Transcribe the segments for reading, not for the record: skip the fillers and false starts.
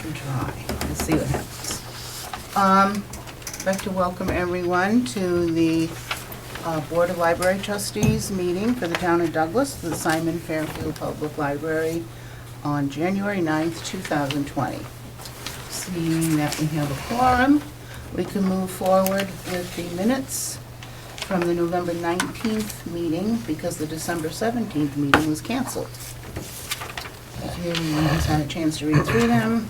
and try. Let's see what happens. I'd like to welcome everyone to the Board of Library Trustees meeting for the town of Douglas, the Simon Fairfield Public Library, on January 9th, 2020. Seeing that we have a quorum, we can move forward with the minutes from the November 19th meeting because the December 17th meeting was canceled. If everyone has had a chance to read through them.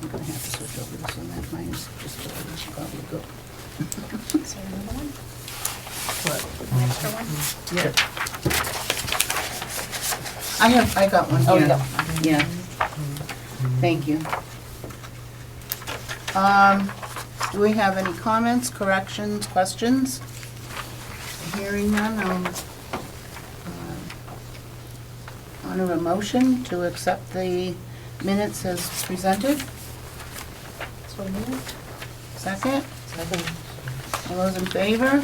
I'm gonna have to switch over this one, that mine is just probably go. Is there another one? What? An extra one? Yeah. I got one here. Oh, you got one. Yeah. Thank you. Do we have any comments, corrections, questions? Hearing none, I'll honor a motion to accept the minutes as presented. So moved. Second? All those in favor?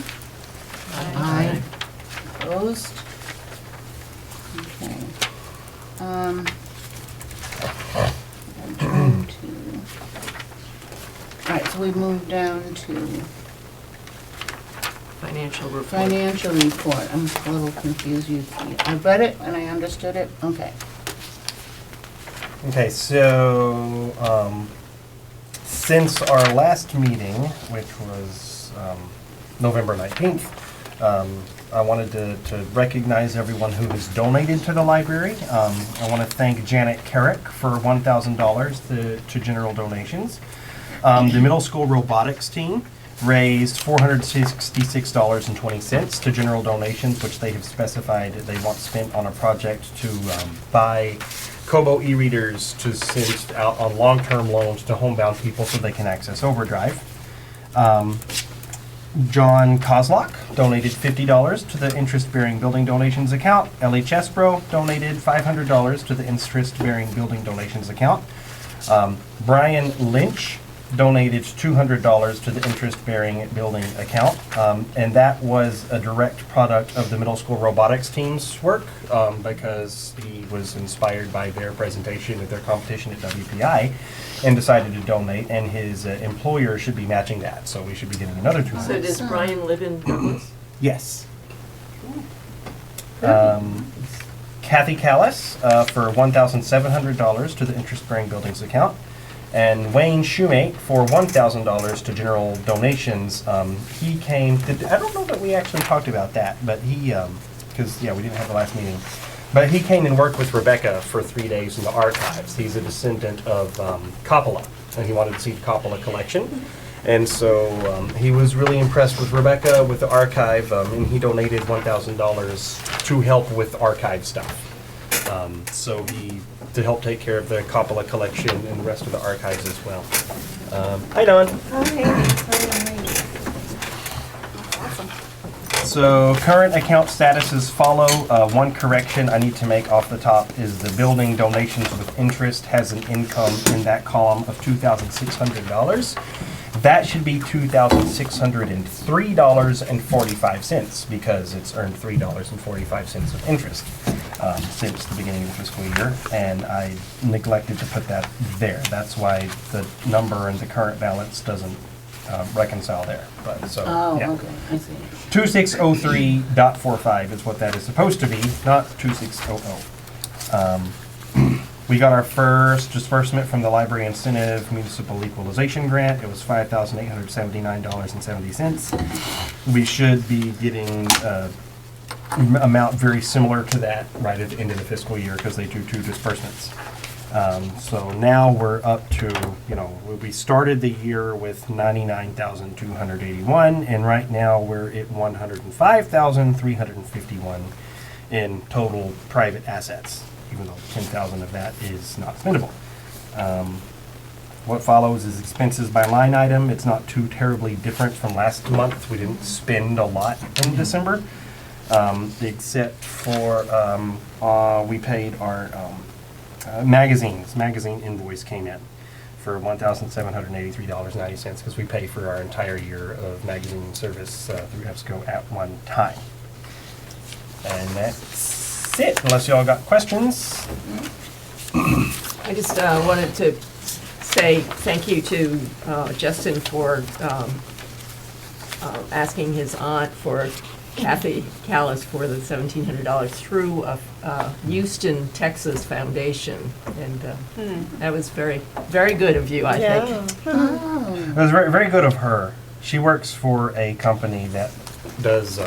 Aye. Opposed? Okay. I'm trying to, all right, so we moved down to Financial report. financial report. I'm a little confused. I read it and I understood it. Okay. Okay, so since our last meeting, which was November 19th, I wanted to recognize everyone who has donated to the library. I want to thank Janet Carrick for $1,000 to general donations. The middle school robotics team raised $466.20 to general donations, which they have specified they want spent on a project to buy Kobo e-readers to send out on long-term loans to homebound people so they can access Overdrive. John Kozlock donated $50 to the interest-bearing building donations account. Ellie Chesbro donated $500 to the interest-bearing building donations account. Brian Lynch donated $200 to the interest-bearing building account, and that was a direct product of the middle school robotics team's work because he was inspired by their presentation at their competition at WPI and decided to donate, and his employer should be matching that, so we should be getting another $200. So does Brian live in Douglas? Yes. Kathy Callis for $1,700 to the interest-bearing buildings account. And Wayne Shoemate for $1,000 to general donations. He came, I don't know that we actually talked about that, but he, because, yeah, we didn't have the last meeting. But he came and worked with Rebecca for 3 days in the archives. He's a descendant of Coppola, and he wanted to see the Coppola collection. And so he was really impressed with Rebecca, with the archive, and he donated $1,000 to help with archive stuff. So to help take care of the Coppola collection and the rest of the archives as well. Hi, Don. So current account status is follow. One correction I need to make off the top is the building donations with interest has an income in that column of $2,600. That should be $2,603.45 because it's earned $3.45 of interest since the beginning of the fiscal year, and I neglected to put that there. That's why the number and the current balance doesn't reconcile there. But so yeah. Okay, I see. 2603.45 is what that is supposed to be, not 2600. We got our first disbursement from the Library Incentive Municipal Equalization Grant. It was $5,879.70. We should be getting amount very similar to that right at the end of the fiscal year because they do 2 disbursements. So now we're up to, we started the year with 99,281, and right now we're at 105,351 in total private assets, even though 10,000 of that is not spendable. What follows is expenses by line item. It's not too terribly different from last month. We didn't spend a lot in December, except for we paid our magazine invoice came in. for $1,783.90 because we pay for our entire year of magazine service through EBSCO at one time. And that's it, unless y'all got questions. I just wanted to say thank you to Justin for asking his aunt, for Kathy Callis, for the $1,700 through a Houston, Texas foundation. And that was very, very good of you, I think. Oh, It was very, very good of her. She works for a company that does,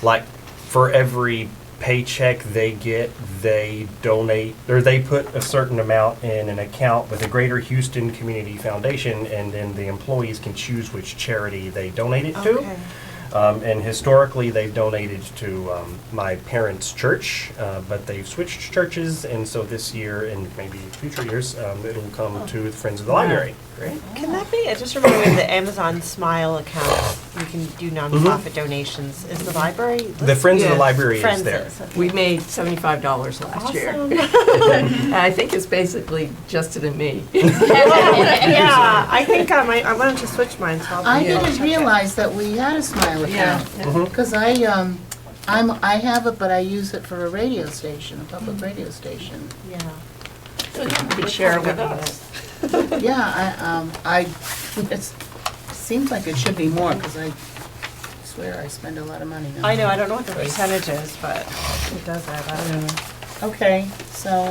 like, for every paycheck they get, they donate, or they put a certain amount in an account with the Greater Houston Community Foundation, and then the employees can choose which charity they donate it to. Okay. And historically, they've donated to my parents' church, but they've switched churches, and so this year and maybe future years, it'll come to the Friends of the Library. Great. Can that be? It just reminded me of the Amazon Smile account. You can do nonprofit donations. Is the library? The Friends of the Yeah. Library Friends is there. is, okay. We made $75 last year. Awesome. And I think it's basically Justin and me. Yeah, I think I might. I wanted to switch mine. So I'll I check didn't it. realize that we had a Smile account. Because I have it, but I use it for a radio station, a public radio station. Yeah. You could share it with us. Yeah, it seems like it should be more, because I swear I spend a lot of money on it. I know. I don't know what the percentage is, but it does add up. Okay, so,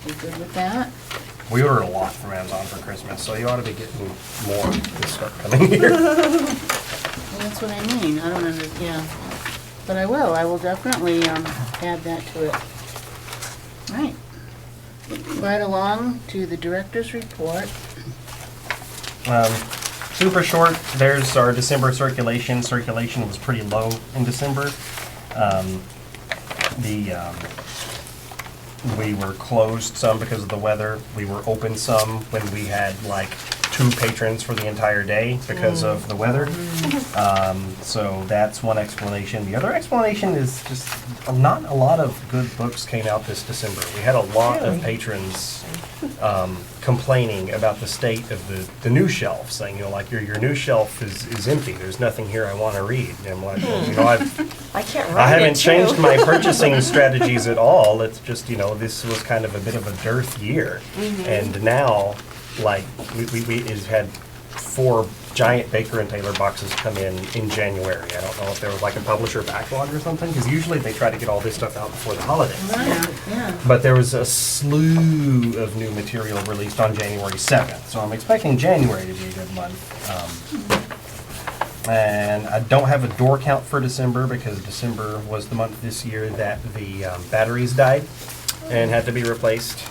you good with that? We ordered a lot from Amazon for Christmas, so you ought to be getting more this stuff coming here. Well, that's what I mean, I don't yeah. But I will definitely, add that to it. Right. Right along to the director's report. Super short, there's our December circulation. Circulation was pretty low in December. We were closed some because of the weather. We were open some when we had like 2 patrons for the entire day because of the weather. So that's one explanation. The other explanation is just not a lot of good books came out this December. We had a lot of patrons complaining about the state of the new shelf, saying, you know, like your new shelf is empty. There's nothing here I want to read. And I'm like, well, you know, I can't I write haven't it, too. changed my purchasing strategies at all. It's just, you know, this was kind of a bit of a dearth year. And now, like, we had 4 giant Baker and Taylor boxes come in January. I don't know if there was like a publisher backlog or something, because usually they try to get all this stuff out before the holidays. Right, yeah. But there was a slew of new material released on January 7th, so I'm expecting January to be a good month. And I don't have a door count for December, because December was the month this year that the batteries died and had to be replaced.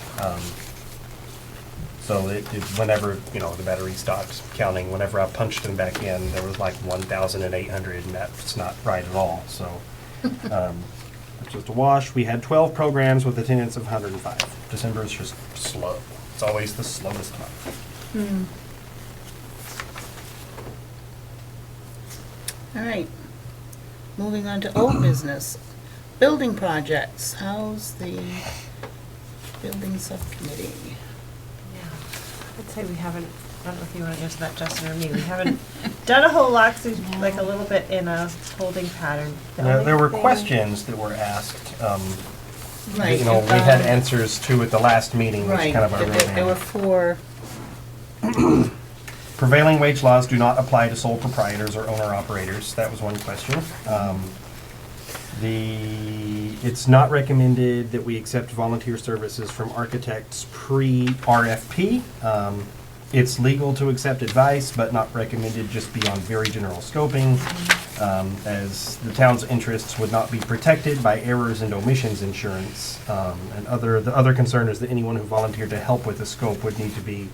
So whenever, you know, the battery stopped counting, whenever I punched them back in, there was like 1,800, and that's not right at all. So it's just a wash. We had 12 programs with attendance of 105. December is just slow. It's always the slowest month. All right. Moving on to old business. Building projects. How's the building subcommittee? I'd say we haven't. I don't know if you want to answer that, Justin or me. We haven't done a whole lot. So like a little bit in a holding pattern. The only There were thing- questions that were asked. Right. You know, we had answers to at the last meeting, which Right. kind of our There were 4. Prevailing wage laws do not apply to sole proprietors or owner-operators. That was one question. It's not recommended that we accept volunteer services from architects pre-RFP. It's legal to accept advice, but not recommended just beyond very general scoping, as the town's interests would not be protected by errors and omissions insurance. And the other concern is that anyone who volunteered to help with the scope would need to be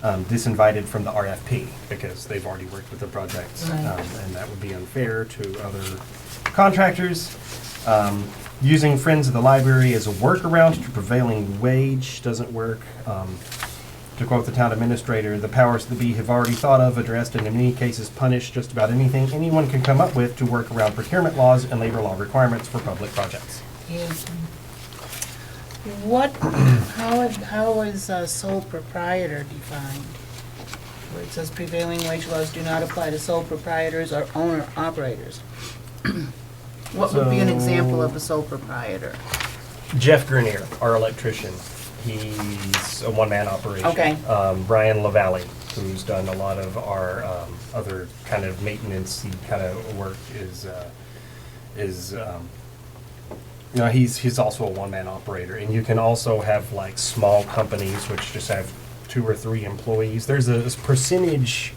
disinvited from the RFP, because they've already worked with the projects, and that would be unfair to other contractors. Using Friends of the Library as a workaround to prevailing wage doesn't work. To quote the town administrator, the powers that be have already thought of, addressed, and in many cases punished just about anything anyone can come up with to work around procurement laws and labor law requirements for public projects. Yeah. How is sole proprietor defined? Where it says prevailing wage laws do not apply to sole proprietors or owner operators. What would be an example of a sole proprietor? Jeff Grenier, our electrician, he's a one-man operation. Okay. Brian LaValle, who's done a lot of our other kind of maintenance kind of work, he's also a one-man operator. And you can also have like small companies which just have 2 or 3 employees. There's a percentage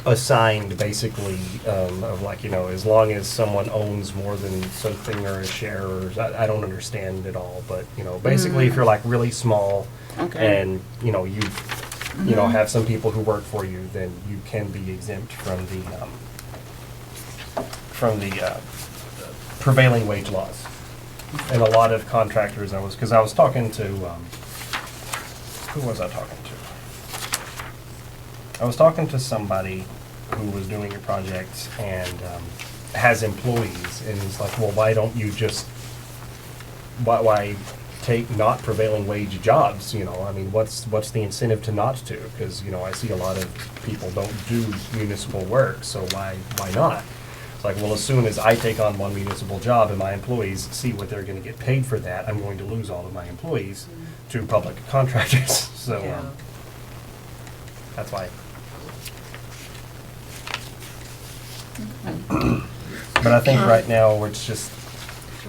assigned basically of like, as long as someone owns more than something or a share, or I don't understand it all, but basically if you're like really small Okay. and you have some people who work for you, then you can be exempt from the prevailing wage laws. And a lot of contractors, I was talking to who was I talking to? I was talking to somebody who was doing a project and has employees, and he's like, well, why don't you just, why take not prevailing wage jobs? I mean, what's the incentive to not to? Because, I see a lot of people don't do municipal work, so why not? It's like, well, as soon as I take on one municipal job and my employees see what they're going to get paid for that, I'm going to lose all of my employees to public contractors. So Yeah. that's why. But I think right now we're just,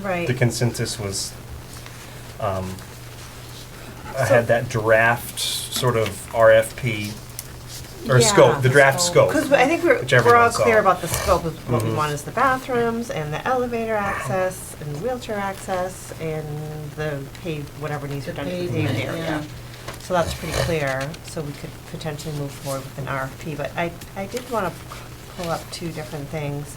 Right. the consensus was, I had that draft sort of RFP, or Yeah, scope, the draft scope. Because I think which we're everyone all clear saw. about the scope of what we Mhm. want is the bathrooms and the elevator access and wheelchair access and the paved, whatever needs to be done to the paved pavement, area. yeah. So that's pretty clear, so we could potentially move forward with an RFP. But I did want to pull up 2 different things.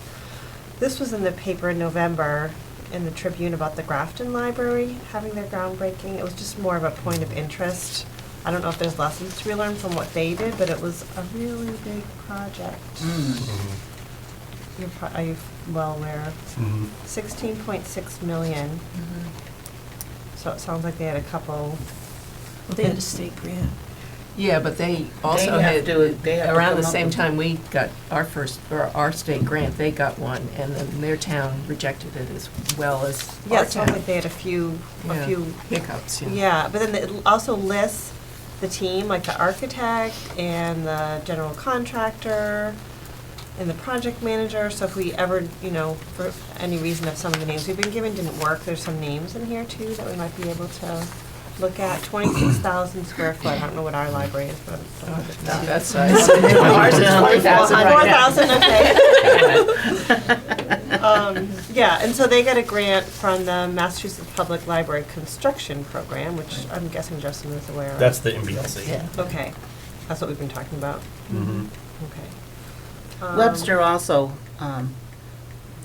This was in the paper in November, in the Tribune, about the Grafton Library having their groundbreaking. It was just more of a point of interest. I don't know if there's lessons to be learned from what they did, but it was a really big project. Are you well aware? 16.6 million. So it sounds like they had a couple. They had a state grant. Yeah, but they also have had, to- they have to around come the up same with- time we got our state grant, they got one, and then their town rejected it as well as Yeah, our it sounds town. like they had a few Hiccups, yeah. Yeah, but then it also lists the team, like the architect and the general contractor and the project manager. So if we ever, for any reason, if some of the names we've been given didn't work, there's some names in here too that we might be able to look at. 26,000 square foot. I don't know what our library is, but Not that size. Ours is 4,000 right now. 4,000, okay. Yeah, and so they got a grant from the Massachusetts Public Library Construction Program, which I'm guessing Justin is aware of. That's the MBLC. Yeah. Okay, that's what we've been talking about. Mhm. Okay. Webster also,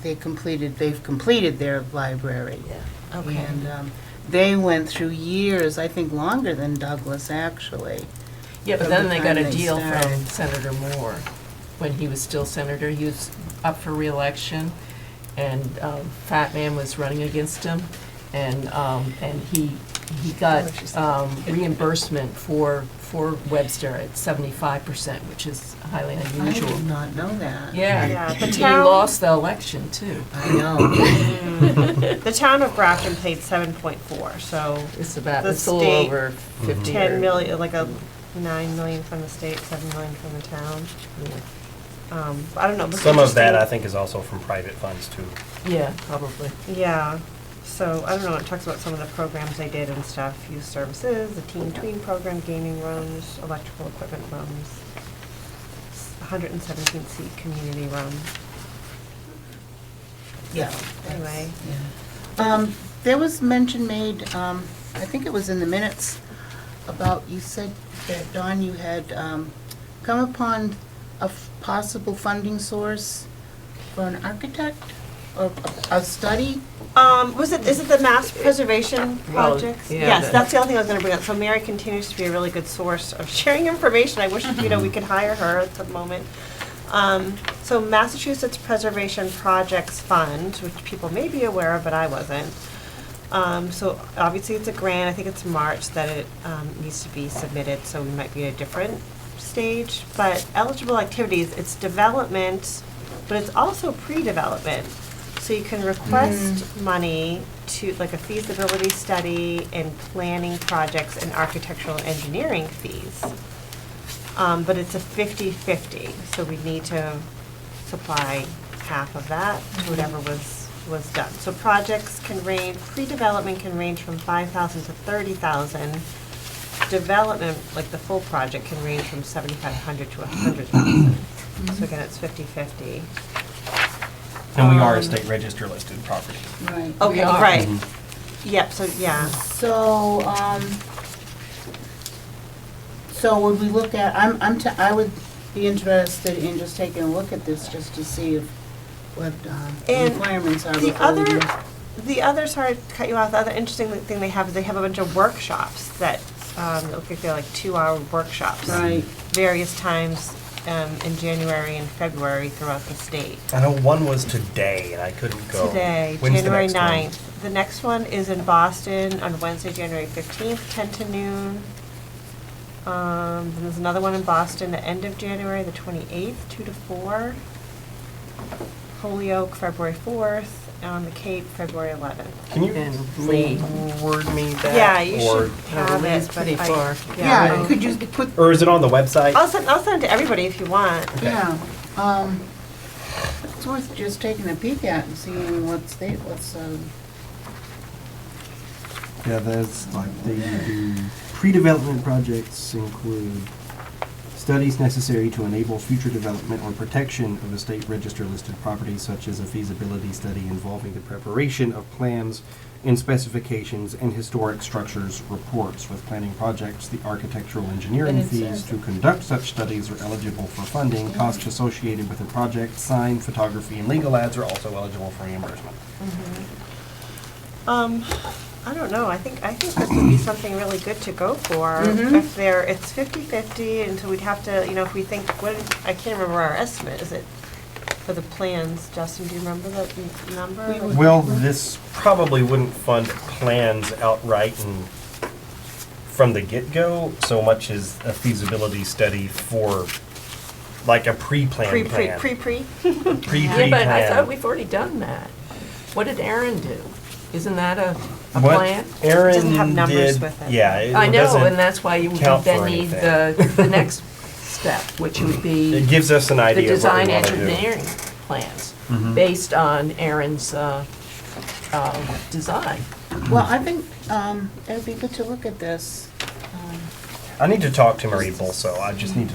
they've completed their library. Yeah. Okay. And they went through years, I think longer than Douglas, actually. Yeah, but From then the they got time a they deal started. from Senator Moore, when he was still senator. He was up for reelection, and Fat Man was running against him, and he got reimbursement for Webster at 75%, which is highly I unusual. did not know that. Yeah, Yeah, the he town- lost the election too. I know. The town of Grafton paid 7.4, so It's The a little state- over 50. 10 million, like a 9 million from the state, 7 million from the town. I don't know. it was Some of that, I interesting. think, is also from private funds, too. Yeah, probably. Yeah, so I don't know, it talks about some of the programs they did and stuff, youth services, the teen tween program, gaming rooms, electrical equipment rooms, 117 seat community room. Yeah. Anyway. There was mention made, I think it was in the minutes, about, you said that, Dawn, you had come upon a possible funding source for an architect or a study? Is it the mass preservation Well, projects? yeah, Yes, the- that's the other thing I was gonna bring up. So Mary continues to be a really good source of sharing information. I wish, we could hire her at the moment. So Massachusetts Preservation Projects Fund, which people may be aware of, but I wasn't, So obviously it's a grant, I think it's March that it needs to be submitted, so we might be at a different stage. But eligible activities, it's development, but it's also pre-development. So you can request money to, like a feasibility study and planning projects and architectural and engineering fees. But it's a 50-50, so we need to supply half of that to whatever was done. So projects can range, pre-development can range from 5,000 to 30,000. Development, like the full project, can range from 7,500 to 100,000. So again, it's 50-50. And we are a state register listed property. Right. Okay, are. right. Yep, so, yeah. So would we look at, I would be interested in just taking a look at this just to see what the And requirements are. The before we do. other, sorry to cut you off, the other interesting thing they have is they have a bunch of workshops that, look like they're like 2-hour workshops. Right. Various times in January and February throughout the state. I know one was today, and I couldn't go. Today, When's the January next one? 9th. The next one is in Boston on Wednesday, January 15th, 10 to noon. Then there's another one in Boston, the end of January, the 28th, 2 to 4. Holyoke, February 4th, and on the Cape, February 11th. Can you And Lee. forward me that? Yeah, you or, should have Lee's it, but pretty I- far. Yeah, could you put, Or is it on the website? I'll send it to everybody if you want. yeah, it's worth just taking a peek at and seeing what's, Yeah, there's like they do pre-development projects include studies necessary to enable future development or protection of a state register listed property, such as a feasibility study involving the preparation of plans and specifications and historic structures reports. With planning projects, the architectural engineering And it fees says- to conduct such studies are eligible for funding. Costs associated with the project, sign, photography, and legal ads are also eligible for reimbursement. I don't know, I think this would be something really good to go for. Mhm. If it's 50-50, and so we'd have to, if we think, I can't remember our estimate, is it for the plans? Justin, do you remember that number? Well, this probably wouldn't fund plans outright and from the get-go so much as a feasibility study for like a pre-planned plan. Yeah, but I thought we've already done that. What did Aaron do? Isn't that a plan? Aaron Doesn't have numbers did, with it. yeah. It I know, doesn't and that's why you would count then for need anything. the next step, which would be It gives us an the idea of what we design want to do. engineering plans, Mhm. based on Aaron's design. well, I think, it would be good to look at this. I need to talk to Marie Bolso. I just need to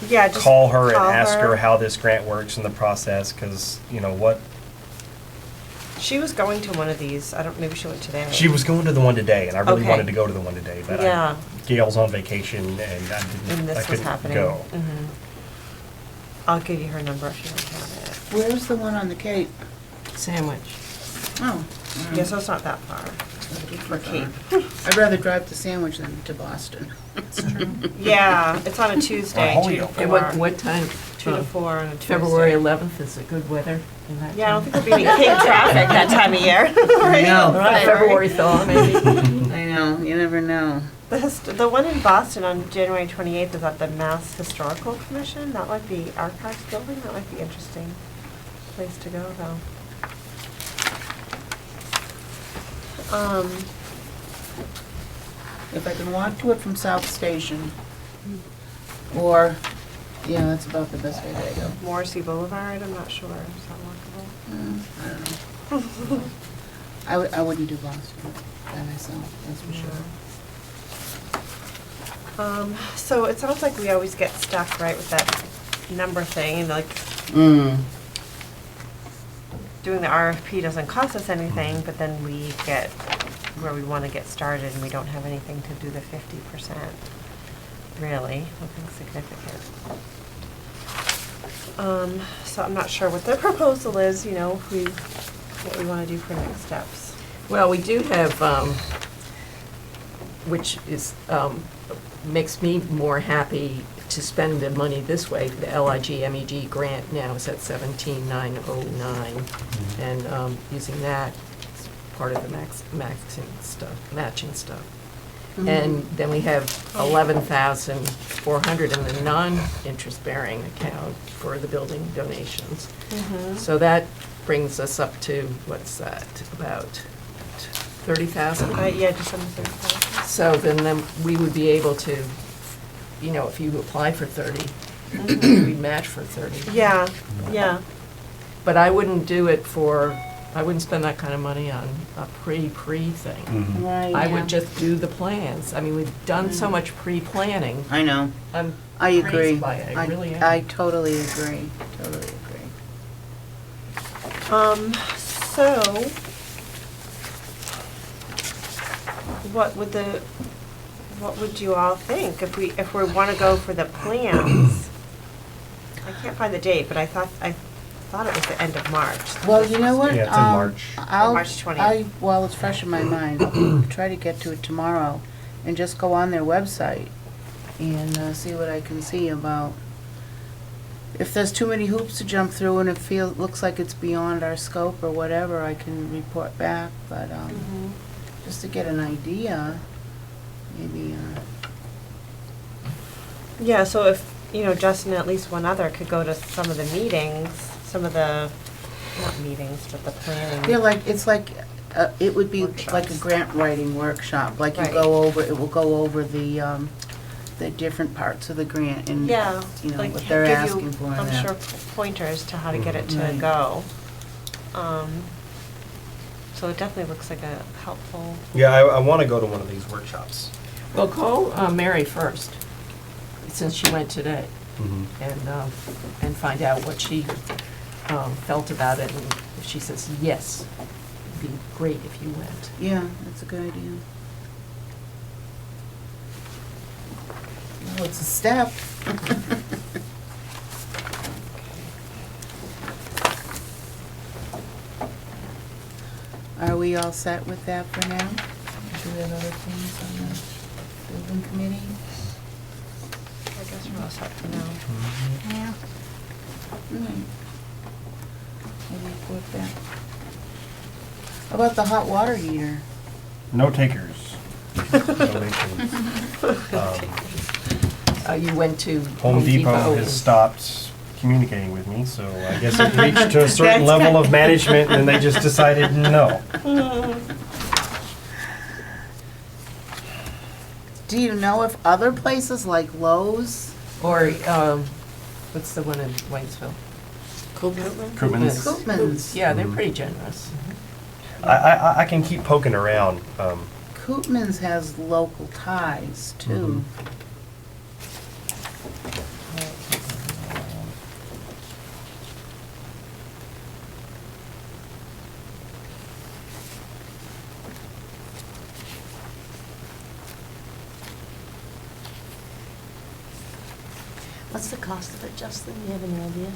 Yeah, just call her and call ask her how this grant works in the process, because, what, She was going to one of these, maybe she went today. she was going to the one today, and I really Okay. wanted to go to the one today, but Yeah. Gail's on vacation, and I And this was couldn't happening. go. I'll give you her number if you don't have it. Where's the one on the Cape? Sandwich. Oh. Yeah, so it's not that far. For Cape. I'd rather drive to Sandwich than to Boston. Yeah, it's on a Tuesday, 2 to Holyoke. 4. And what time? 2 to 4 on a Tuesday. February 11th, is it good weather in that Yeah, I don't time? think there'll be any Cape traffic that time of year. Right? know. Right, February thaw, maybe. I know, you never know. The one in Boston on January 28th is at the Mass Historical Commission. That might be Archives Building. That might be interesting place to go, though. If I can walk to it from South Station, or, yeah, that's about the best way to go. Morrissey Boulevard, I'm not sure. Is that walkable? I don't know. I wouldn't do Boston by myself, that's for sure. So it sounds like we always get stuck, right, with that number thing, and like, doing the RFP doesn't cost us anything, but then we get where we want to get started and we don't have anything to do the 50%, really, nothing significant. So I'm not sure what their proposal is, what we want to do for next steps. Well, we do have, which is, makes me more happy to spend the money this way. The LIG MEG grant now is at 17,909, and using that, part of the matching stuff. And then we have 11,400 in the non-interest bearing account for the building donations. So that brings us up to, what's that, about 30,000? Yeah, just under 35. So then we would be able to, you know, if you apply for 30, we'd match for 30. Yeah, yeah. But I wouldn't do it I wouldn't spend that kind of money on a pre thing. Right, I yeah. would just do the plans. I mean, we've done so much pre-planning. I know. I'm I agree. crazed by it. I really am. I totally agree. Totally agree. So, what would you all think if we want to go for the plans? I can't find the date, but I thought it was the end of March. Well, you know what? Yeah, it's in March. March 20th. Well, it's fresh in my mind. I'll try to get to it tomorrow and just go on their website and see what I can see about if there's too many hoops to jump through and it looks like it's beyond our scope or whatever, I can report back. But just to get an idea, maybe. Yeah, so if, Justin and at least one other could go to some of the meetings, not meetings, but the planning. Yeah, it would be like a Workshops. grant writing workshop, like Right. it will go over the different parts of the grant and, Yeah, like what they're give asking you, for and I'm that. sure, pointers to how to get it to Right. go. So it definitely looks like a helpful. Yeah, I want to go to one of these workshops. Well, call Mary first, since she went today, and find out what she felt about it, and if she says yes, it'd be great if you went. Yeah, that's a good idea. Well, it's a step. Are we all set with that for now? Do we have other things on the building committee? I guess we're all set for now. Yeah. Right. We'll report back. How about the hot water heater? No takers. Donations. You went to Home Depot has stopped communicating with me, so I guess it reached to a certain level of management and they just decided no. Do you know if other places like Lowe's? Or, what's the one in Waynesville? Koopmans. Koopmans. Yeah, they're pretty generous. I can keep poking around. Koopmans has local ties too. What's the cost of it, Justin? Do you have any idea?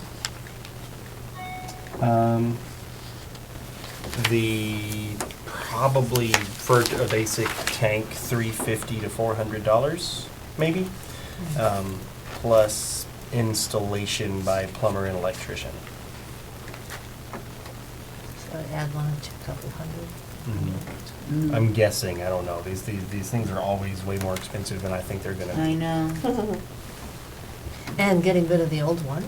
Probably for a basic tank, $350 to $400, maybe, plus installation by plumber and electrician. So I'd add on to a couple hundred. I'm guessing. I don't know. These things are always way more expensive than I think they're gonna. I know. And getting rid of the old one.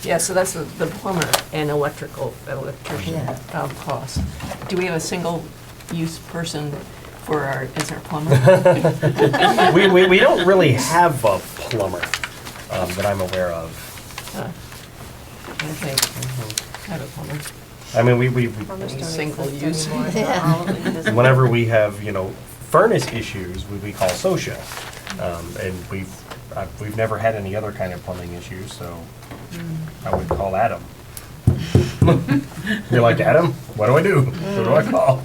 Yeah, so that's the plumber and electrician Yeah. cost. Do we have a single-use person as our plumber? We don't really have a plumber that I'm aware of. Okay, I have a plumber. I mean, we Plumbers don't Single exist use. anymore. Yeah. All of it is- whenever we have furnace issues, we call SOSHA, and we've never had any other kind of plumbing issues, so I would call Adam. You're like, Adam, what do I do? Who do I call?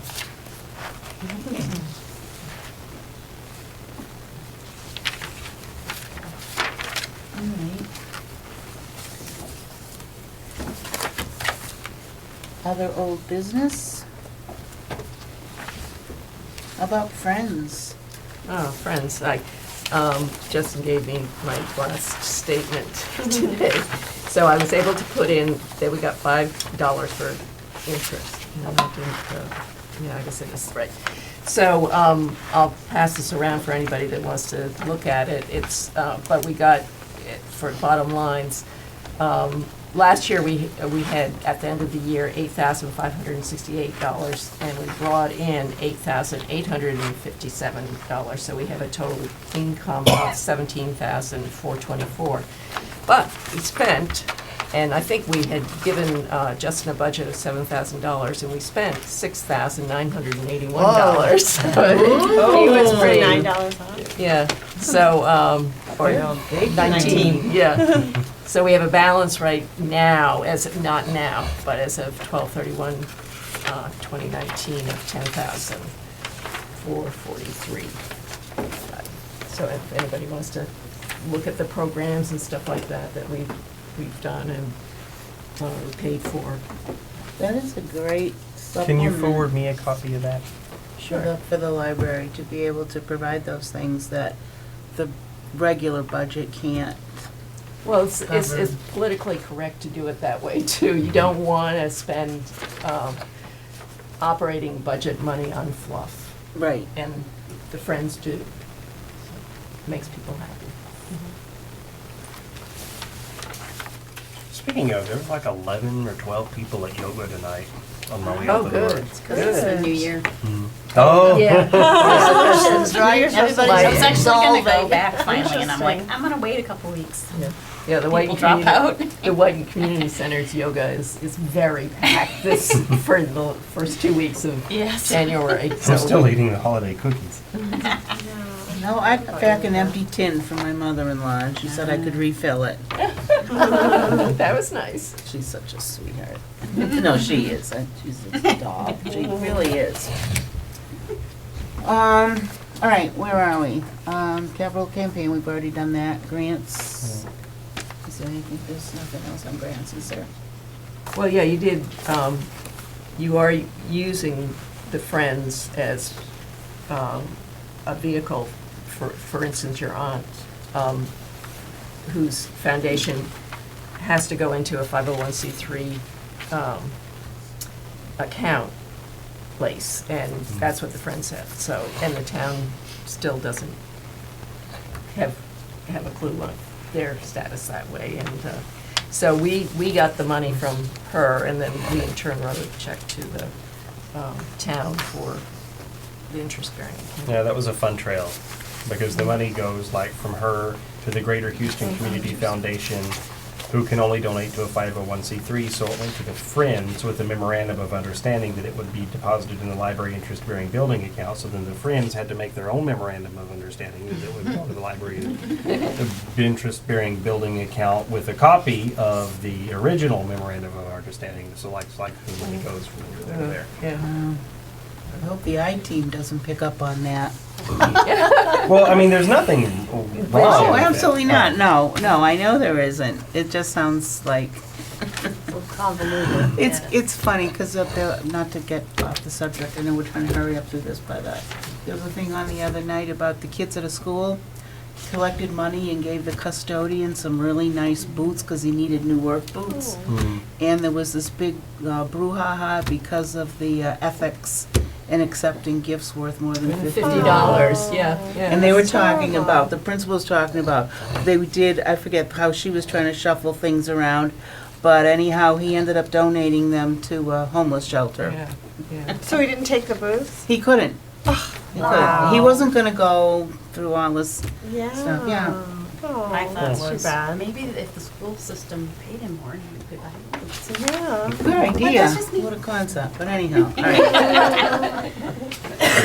Alright. Other old business? How about Friends? Oh, friends, Justin gave me my last statement today. So I was able to put in that we got $5 for interest. No, I didn't, yeah, I guess it is, right. So I'll pass this around for anybody that wants to look at it. It's, but we got, it for bottom lines, last year we had, at the end of the year, $8,568, and we brought in $8,857. So we have a total income of $17,424. But we spent, and I think we had given Justin a budget of $7,000, and we spent $6,981. So he was pretty, $9 off? yeah. So or 19, yeah. So we have a balance right now, not now, but as of 12/31/2019 of $10,443. So if anybody wants to look at the programs and stuff like that we've done and paid for. That is a great Can you supplement. forward me a copy of that? For the library to be able to provide those things that the regular budget can't. Well, it's politically correct to do it that way too. You don't want to spend operating budget money on fluff, Right. and the Friends do. Makes people happy. Speaking of, there was like 11 or 12 people at yoga tonight on my way Oh, out the door. good. It's the new year. Oh. Yeah. Resolutions, right? Everybody's I was actually gonna go dissolving. back finally, and I'm like, Interesting. I'm gonna wait a couple weeks. Yeah, the White People drop out. The White Community Center's yoga is very packed this, for the first 2 weeks of Yes. January. I'm so- still eating the holiday cookies. No, I got back an empty tin from my mother-in-law, and she said I could refill it. That was nice. She's such a sweetheart. No, she is. She's a doll. She really is. All right, where are we? Capital campaign, we've already done that. Grants. Is there anything, there's nothing else on grants, is there? Well, yeah, you did, you are using the Friends as a vehicle. For instance, your aunt, whose foundation has to go into a 501c3 account place, and that's what the Friends have. So, and the town still doesn't have a clue on their status that way. And so we got the money from her, and then we in turn wrote a check to the town for the interest-bearing account. Yeah, that was a fun trail, because the money goes like from her to the Greater Houston Community Foundation, who can only donate to a 501c3, so it went to the Friends with a memorandum of understanding that it would be deposited in the library interest-bearing building account, so then the Friends had to make their own memorandum of understanding that it would go to the library interest-bearing building account with a copy of the original memorandum of understanding, so like the money goes from there to there. Yeah. I hope the I-team doesn't pick up on that. Well, I mean, there's nothing wrong with Oh, it. absolutely not. No, I know there isn't. It just sounds like, So convoluted. it's funny, because not to get off the subject, I know we're trying to hurry up through this, but there was a thing on the other night about the kids at a school collected money and gave the custodian some really nice boots, because he needed new work boots. And there was this big brouhaha because of the ethics in accepting gifts worth more than $50, yeah. And they were talking about, the principal was talking about, they did, I forget how she was trying to shuffle things around, but anyhow, he ended up donating them to a homeless shelter. Yeah, yeah. So he didn't take the booth? He couldn't. He Wow. couldn't. He wasn't gonna go through all this Yeah. stuff, yeah. Oh, My thought that's too was, bad. maybe if the school system paid him more, he could buy boots. Yeah. Good idea. that's just me. What a concept, but anyhow, all right.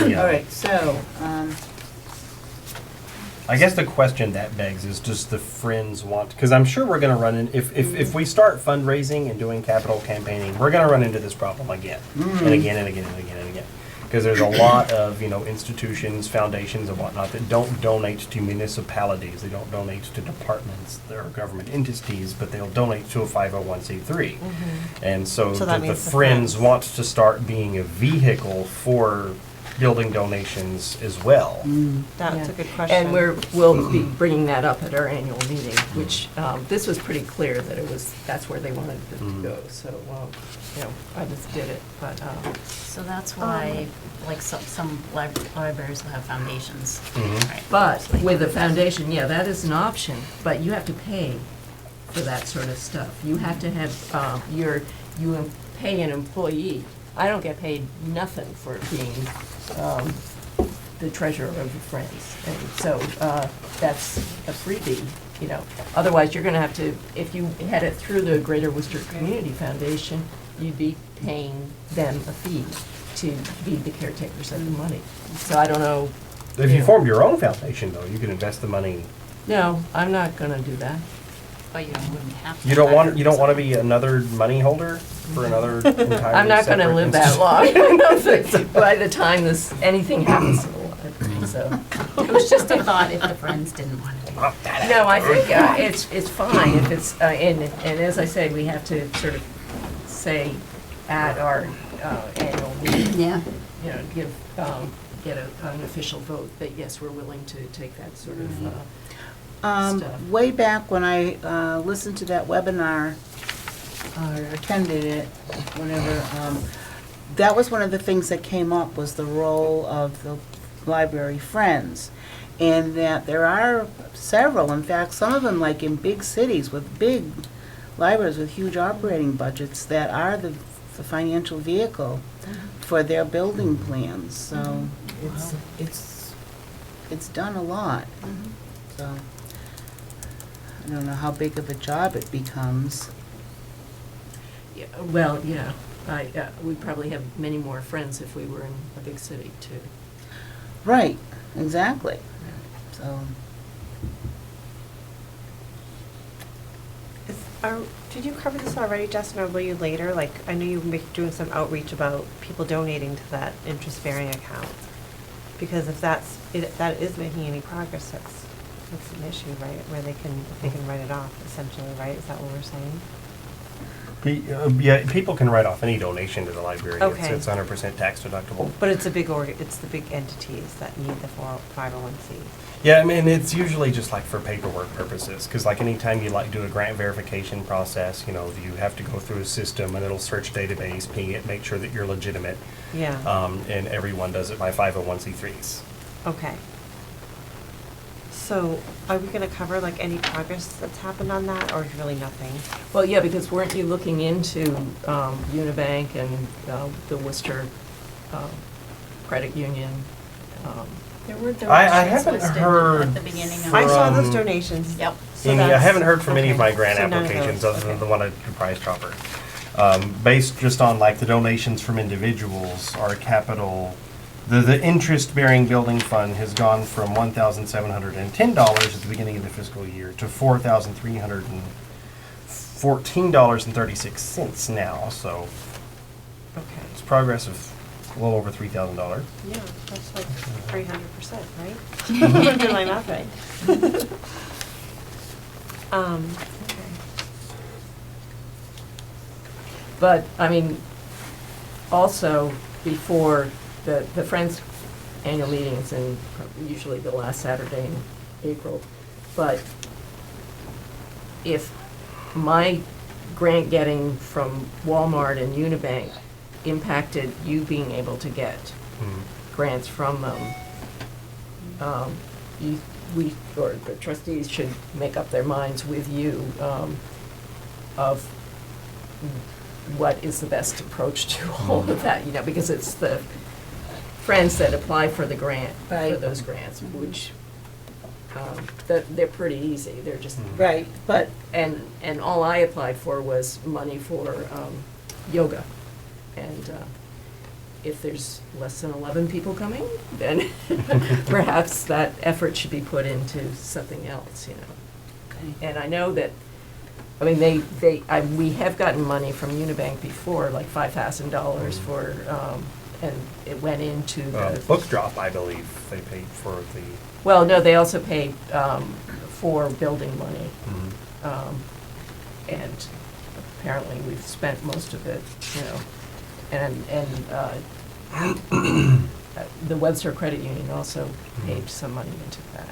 Yeah. All right, so, I guess the question that begs is, does the Friends want, because I'm sure we're gonna run in, if we start fundraising and doing capital campaigning, we're gonna run into this problem again, and again, and again, and again, and again. Because there's a lot of, institutions, foundations and whatnot that don't donate to municipalities, they don't donate to departments or government entities, but they'll donate to a 501c3. And so So that the means the Friends Friends. wants to start being a vehicle for building donations as well. That's Yeah. a good question. And we'll be bringing that up at our annual meeting, which, this was pretty clear that that's where they wanted it to go, so, I just did it, but, So that's why, like, some libraries will have foundations, Mhm. right? but with a foundation, yeah, that is an option, but you have to pay for that sort of stuff. You have to have, you pay an employee. I don't get paid nothing for being, the treasurer of the Friends. And so, that's a freebie, Otherwise, you're gonna have to, if you had it through the Greater Worcester Community Foundation, you'd be paying them a fee to be the caretakers of the money. So I don't know. If you formed your own foundation, though, you can invest the money. No, I'm not gonna do that. But you wouldn't have to. You don't want to be another money holder for another entirely I'm not gonna separate live that institution? long. By the time anything happens in the life, so. It was just a thought if the Friends didn't want to do it. No, I think it's fine if it's, and as I said, we have to sort of say at our annual meeting, Yeah. give, get an official vote that yes, we're willing to take that sort of stuff. Way back when I listened to that webinar, or attended it, whatever, that was one of the things that came up, was the role of the library friends. And that there are several, in fact, some of them like in big cities with big libraries with huge operating budgets, that are the financial vehicle for their building plans. So it's done a lot. So I don't know how big of a job it becomes. Yeah, well, yeah, we'd probably have many more friends if we were in a big city too. Right, exactly. So, Did you cover this already, Justin, or will you later? Like, I know you were doing some outreach about people donating to that interest-bearing account. Because if that is making any progress, that's an issue, right? Where they can write it off, essentially, right? Is that what we're saying? Yeah, people can write off any donation to the library. Okay. It's 100% tax deductible. But it's it's the big entities that need the 501c. Yeah, I mean, it's usually just like for paperwork purposes, because like anytime you like do a grant verification process, you have to go through a system and it'll search database, ping it, make sure that you're legitimate. Yeah. And everyone does it by 501c3s. Okay. So, are we gonna cover like any progress that's happened on that, or really nothing? Well, yeah, because weren't you looking into Unibank and the Worcester Credit Union? There were I donations haven't listed heard at the beginning of. I saw those From- donations. Yep. So And I that's- haven't heard from any of my okay. grant So none of applications those, other than okay. the one at the Price Chopper. Based just on like the donations from individuals, our capital, the interest-bearing building fund has gone from $1,710 at the beginning of the fiscal year to $4,314.36 now. So Okay. it's progress of a little over $3,000. Yeah, that's like 300%, right? I'm doing my math right. Okay. But, I mean, also, before the Friends annual meetings, and usually the last Saturday in April, but if my grant getting from Walmart and Unibank impacted you being able to get grants from them, or the trustees should make up their minds with you of what is the best approach to all of that, because it's the Friends that apply for the grant, for Right. those grants, which, they're pretty easy, they're just, right, but and all I applied for was money for yoga. And if there's less than 11 people coming, then perhaps that effort should be put into something else, okay. And I know that, I mean, we have gotten money from Unibank before, like $5,000 for, and it went into the. Book drop, I believe, they paid for the. Well, no, they also paid for building money. And apparently we've spent most of it, and the Webster Credit Union also paid some money into that.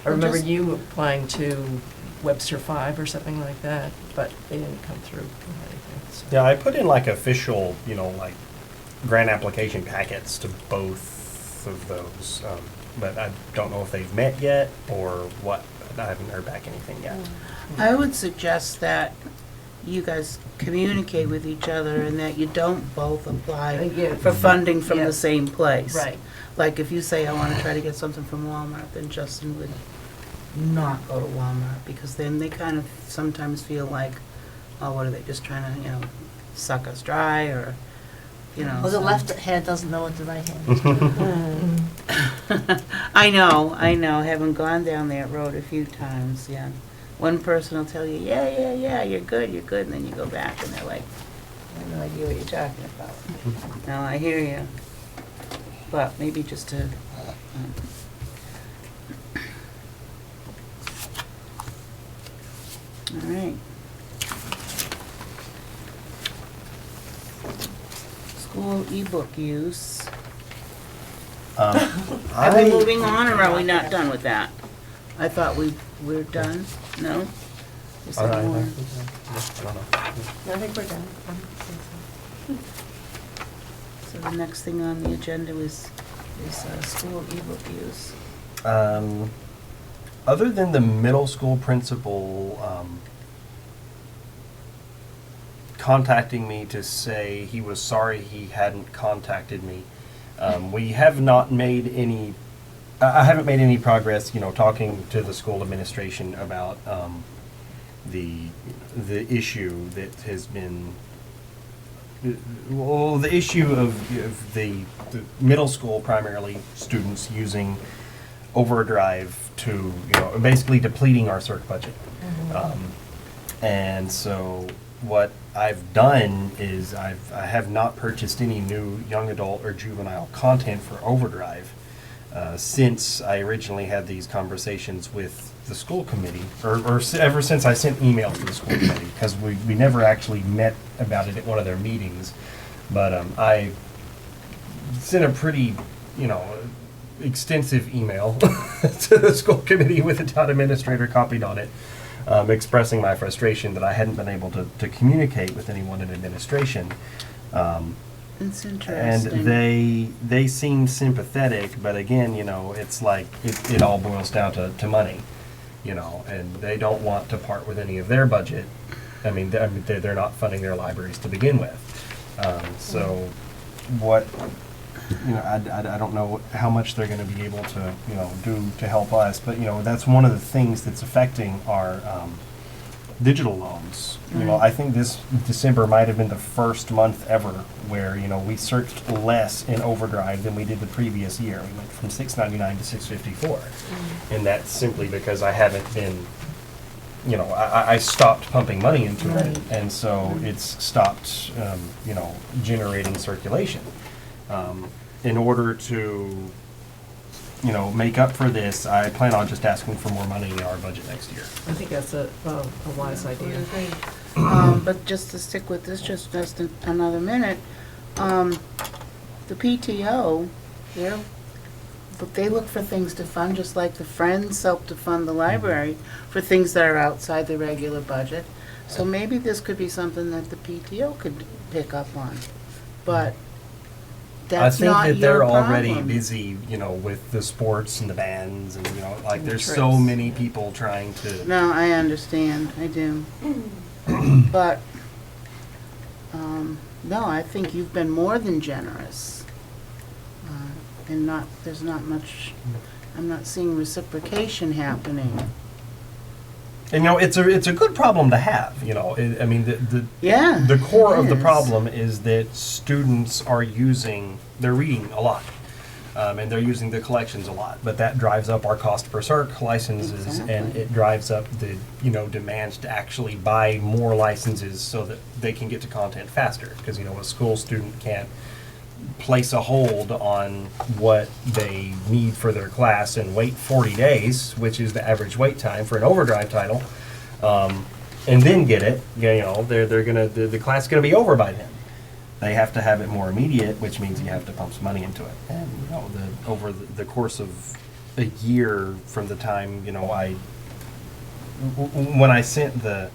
I remember just- you applying to Webster 5 or something like that, but they didn't come through or anything. So. Yeah, I put in like official, like grant application packets to both of those, but I don't know if they've met yet or what. I haven't heard back anything yet. I would suggest that you guys communicate with each other and that you don't both apply Yeah. for funding from Yeah. the same place. Right. Like if you say, I want to try to get something from Walmart, then Justin would not go to Walmart, because then they kind of sometimes feel like, oh, what are they, just trying to, suck us dry, or, Well, the so- left hand doesn't know what the right hand is doing. I know, having gone down that road a few times, yeah. One person will tell you, yeah, you're good, and then you go back and they're like, I have no idea what you're talking about. No, I hear you. But maybe just to, all right. School ebook use. Are we moving on, or are we not done with that? I thought we're done, no? Is I there don't more? know. I think we're done. I think So the next thing on the agenda is school ebook use. Other than the middle school principal contacting me to say he was sorry he hadn't contacted me, we have not made any. I haven't made any progress, talking to the school administration about the issue that has been. Well, the issue of the middle school primarily students using Overdrive to, basically depleting our circ budget. And so what I've done is I have not purchased any new young adult or juvenile content for Overdrive since I originally had these conversations with the school committee, or ever since I sent emails to the school committee, because we never actually met about it at one of their meetings. But I sent a pretty, extensive email to the school committee with the town administrator copied on it, expressing my frustration that I hadn't been able to communicate with anyone in administration. It's And interesting. they seem sympathetic, but again, it's like it all boils down to money, and they don't want to part with any of their budget. I mean, they're not funding their libraries to begin with. So what, I don't know how much they're going to be able to, do to help us, but, that's one of the things that's affecting our digital loans. I think this December might have been the first month ever where, we searched less in Overdrive than we did the previous year. We went from $6.99 to $6.54. And that's simply because I haven't been, I stopped pumping money into it. And so it's stopped, generating circulation. In order to, make up for this, I plan on just asking for more money in our budget next year. I think that's a wise idea. But just to stick with this just another minute, the PTO, they look for things to fund, just like the Friends help to fund the library for things that are outside the regular budget. So maybe this could be something that the PTO could pick up on, but that's not your I think that they're already problem. busy, with the sports and the bands and, like And the there's so trips. many people trying to. No, I understand, I do. But, no, I think you've been more than generous. And there's not much, I'm not seeing reciprocation happening. And it's a good problem to have, I mean, Yeah. the core it of the is. problem is that students are they're reading a lot. And they're using the collections a lot, but that drives up our cost per circ licenses, and Exactly. it drives up the, demand to actually buy more licenses so that they can get to content faster. Because, a school student can't place a hold on what they need for their class and wait 40 days, which is the average wait time for an Overdrive title, and then get it. The class is gonna be over by then. They have to have it more immediate, which means you have to pump some money into it. And, you know, over the course of a year from the time, you know, when I sent the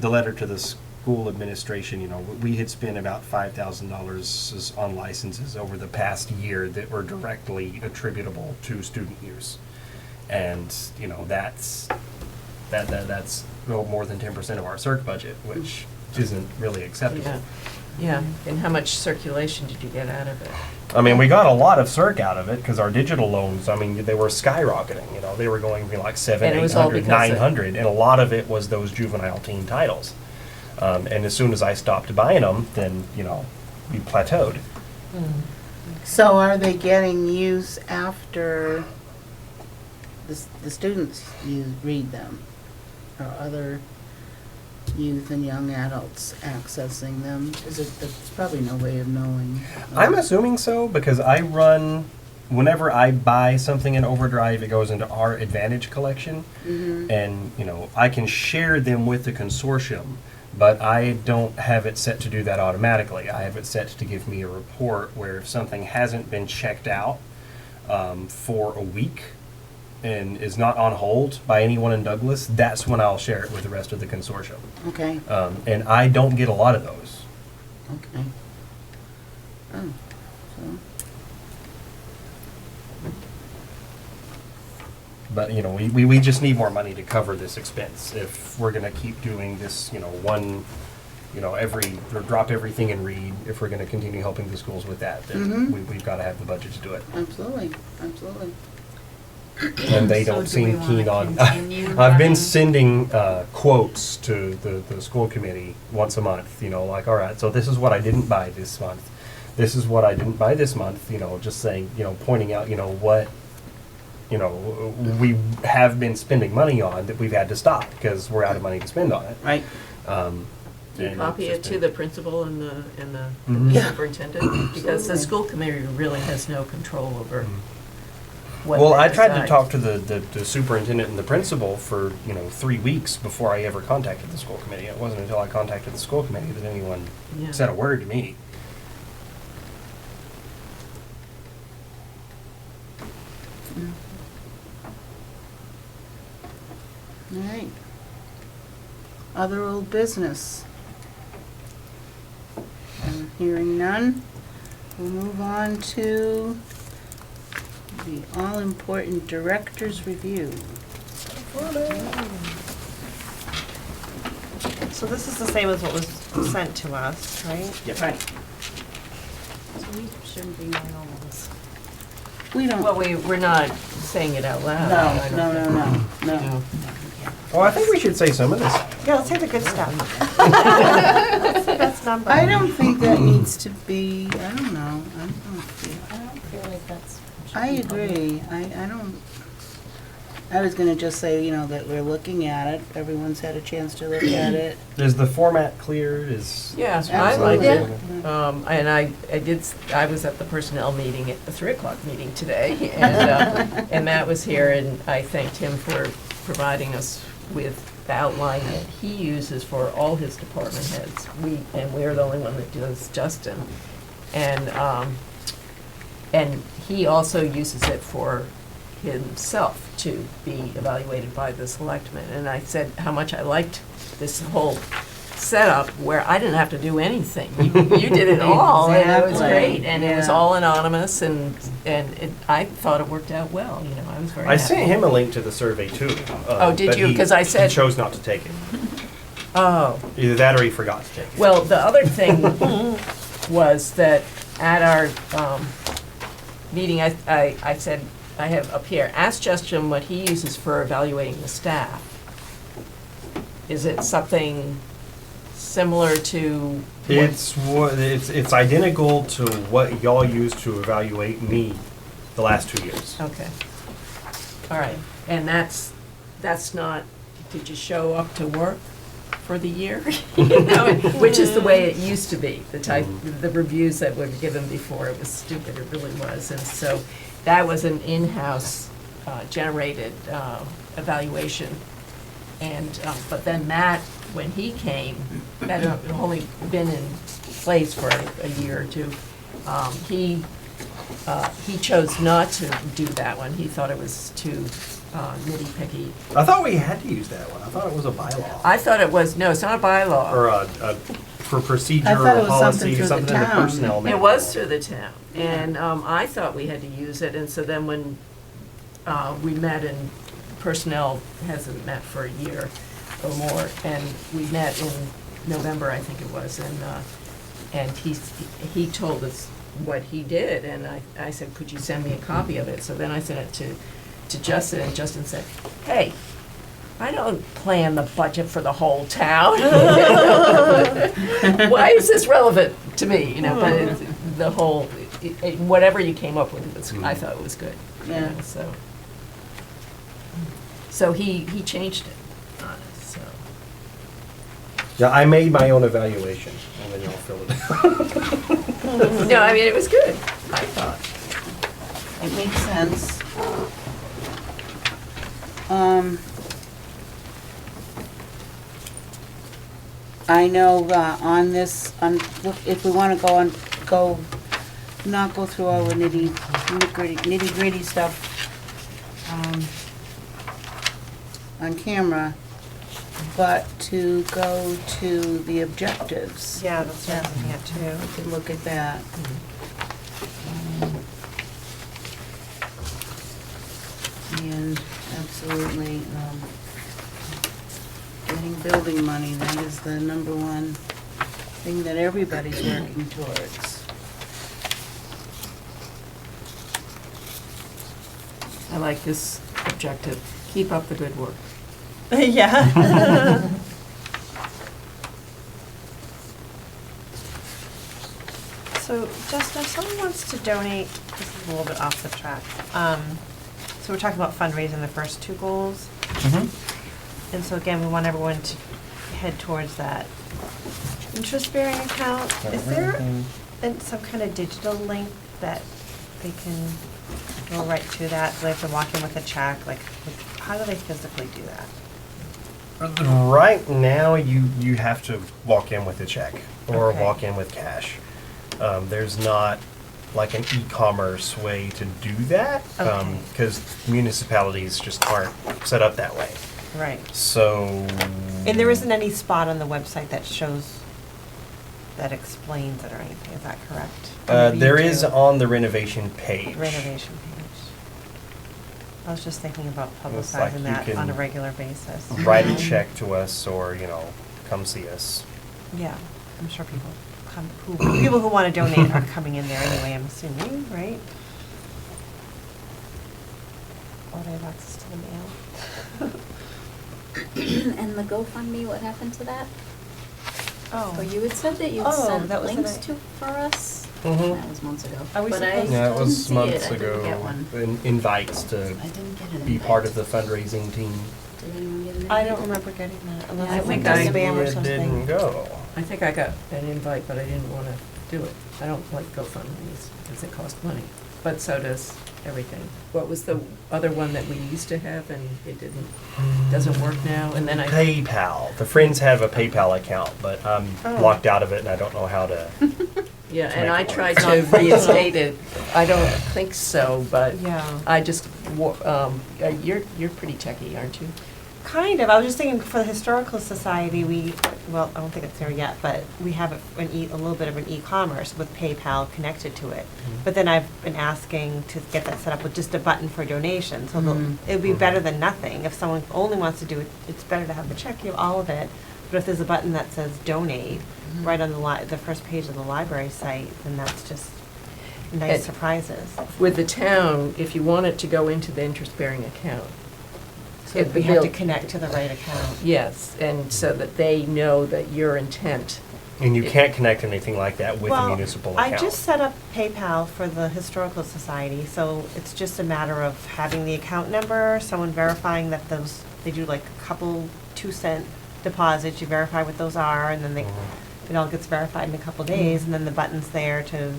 letter to the school administration, you know, we had spent about $5,000 on licenses over the past year that were directly attributable to student use. And, you know, that's more than 10% of our CERC budget, which isn't really acceptable. Yeah, yeah. And how much circulation did you get out of it? I mean, we got a lot of CERC out of it because our digital loans, I mean, they were skyrocketing. You know, they were going to be like 700, And it was all 800, because of- 900, and a lot of it was those juvenile teen titles. And as soon as I stopped buying them, then, you know, we plateaued. So are they getting use after the students read them? Or other youth and young adults accessing them? There's probably no way of knowing. I'm assuming so because I run, whenever I buy something in Overdrive, it goes into our Advantage collection. And, you know, I can share them with the consortium, but I don't have it set to do that automatically. I have it set to give me a report where if something hasn't been checked out for a week and is not on hold by anyone in Douglas, that's when I'll share it with the rest of the consortium. Okay, And I don't get a lot of those. okay. Oh, so, But, you know, we just need more money to cover this expense. If we're gonna keep doing this, you know, one, you know, or drop everything and read, if we're gonna continue helping the schools with that, then we've gotta have the budget to do it. absolutely, absolutely. And they So don't do we seem wanna keen on. continue I've been running? sending quotes to the school committee once a month, you know, like, all right, so this is what I didn't buy this month. This is what I didn't buy this month, you know, just saying, you know, pointing out, you know, what, you know, we have been spending money on that we've had to stop because we're out of money to spend on it. Right, Do you And copy it's it just to been- the principal and the Mhm. Yeah. superintendent? Because the Absolutely. school committee really has no control over what Well, they I tried to decide. talk to the superintendent and the principal for, you know, 3 weeks before I ever contacted the school committee. It wasn't until I contacted the school committee that anyone Yeah. said a word to me. all right. Other old business? Hearing none, we'll move on to the all-important director's review. So this is the same as what was sent to us, right? Yep. Right. So we shouldn't be knowing all of this. We don't, Well, we're not saying it out loud. I don't no, think. no. No. Well, I think we should say some of this. Yeah, let's say the good stuff. That's the best number. I don't think that needs to be, I don't know, I don't feel. I don't feel like that's. I agree, I don't, I was gonna just say, you know, that we're looking at it, everyone's had a chance to look at it. Is the format clear? Is Yes, I like Absolutely. it. And I was at the personnel meeting, at the 3:00 meeting today, and Matt was here, and I thanked him for providing us with the outline that he uses for all his department heads. We're the only one that does Justin. And he also uses it for himself to be evaluated by the selectmen. And I said how much I liked this whole setup where I didn't have to do anything. You did it all, and it was Exactly, great, and it was yeah. all anonymous, and I thought it worked out well, you know, I was very I happy. sent him a link to the survey too. Oh, did but you? he- 'Cause I said- he chose not to take it. Oh, Either that or he forgot to take it. well, the other thing was that at our meeting, I said, I have up here, ask Justin what he uses for evaluating the staff. Is it something similar to? It's identical to what y'all used to evaluate me the last 2 years. Okay. All right, and that's not, did you show up to work for the year? You know, which is the way it used to be, the reviews that were given before, it was stupid, it really was. And so that was an in-house generated evaluation And, but then Matt, when he came, that had only been in place for a year or two, he chose not to do that one. He thought it was too nitty-picky. I thought we had to use that one. I thought it was a bylaw. I thought it was, no, it's not a bylaw. Or for procedure I thought it or was policy, something through the something in the town. personnel It manual. was through the town, and I thought we had to use it, and so then when we met, and personnel hasn't met for a year or more, and we met in November, I think it was, and he told us what he did, and I said, could you send me a copy of it? So then I sent it to Justin, and Justin said, hey, I don't plan the budget for the whole town. Why is this relevant to me? You know, but the whole, whatever you came up with, I thought it was good. you Yeah. know, So he changed it on us, so. Yeah, I made my own evaluation, and then y'all fill it out. No, I mean, it was good, I thought. It makes sense. I know on this, look, if we want to not go through all the nitty gritty stuff on camera, but to go to the objectives. Yeah, that's what I'm looking at We too. could look at that. And absolutely, getting building money, that is the number one thing that everybody's working towards. I like this objective, keep up the good work. Yeah. So, Justin, if someone wants to donate, this is a little bit off the track. So we're talking about fundraising, the first two goals. And so again, we want everyone to head towards that interest-bearing account. Is there some kind of digital link that they can go right to that? Do they have to walk in with a check? Like, how do they physically do that? Right now, you have to walk in with a check or Okay. walk in with cash. There's not like an e-commerce way to do that Okay. because municipalities just aren't set up that way. Right. So. And there isn't any spot on the website that shows, that explains it or anything, is that correct? Or maybe you There is do. on the renovation page. Renovation page. I was just thinking about It's like publicizing you that on a can regular basis. Write a check to us or, come see us. Yeah, I'm sure people people who want to donate are coming in there anyway, I'm assuming, right? Or they have access to the mail. And the GoFundMe, what happened to that? Oh. Or you had said that you'd Oh, sent that was links an- to for us? Mhm. That was months ago. Are we But I supposed- Yeah, it didn't was see months it. I didn't ago. get one. Invites to I didn't get an be part of invite. the fundraising team. Did anyone get an invite? I don't remember getting that, unless Yeah, I it went think to I spam or Didn't something. go. I think I got an invite, but I didn't want to do it. I don't like GoFundMe's because it costs money, but so does everything. What was the other one that we used to have and it doesn't work now? And then PayPal. The Friends have a PayPal account, but I'm Oh. locked out of it and I don't know how to. yeah, to and make I it work. tried to reinstate it. I don't think so, but Yeah. I just, you're pretty techie, aren't you? Kind of. I was just thinking for the Historical Society, well, I don't think it's there yet, but we have a little bit of an e-commerce with PayPal connected to it. But then I've been asking to get that set up with just a button for donation. So it would be better than nothing. If someone only wants to do it, it's better to have the check, you have all of it. But if there's a button that says donate right on the first page of the library site, then that's just nice And- surprises. With the town, if you want it to go into the interest-bearing account. So we have to connect to the right account. Yes, and so that they know that your intent. And you can't connect anything like that with a municipal account. I just set up PayPal for the Historical Society, so it's just a matter of having the account number, someone verifying that they do like a couple 2-cent deposits, you verify what those are, and then it all gets verified in a couple days, and then the button's there to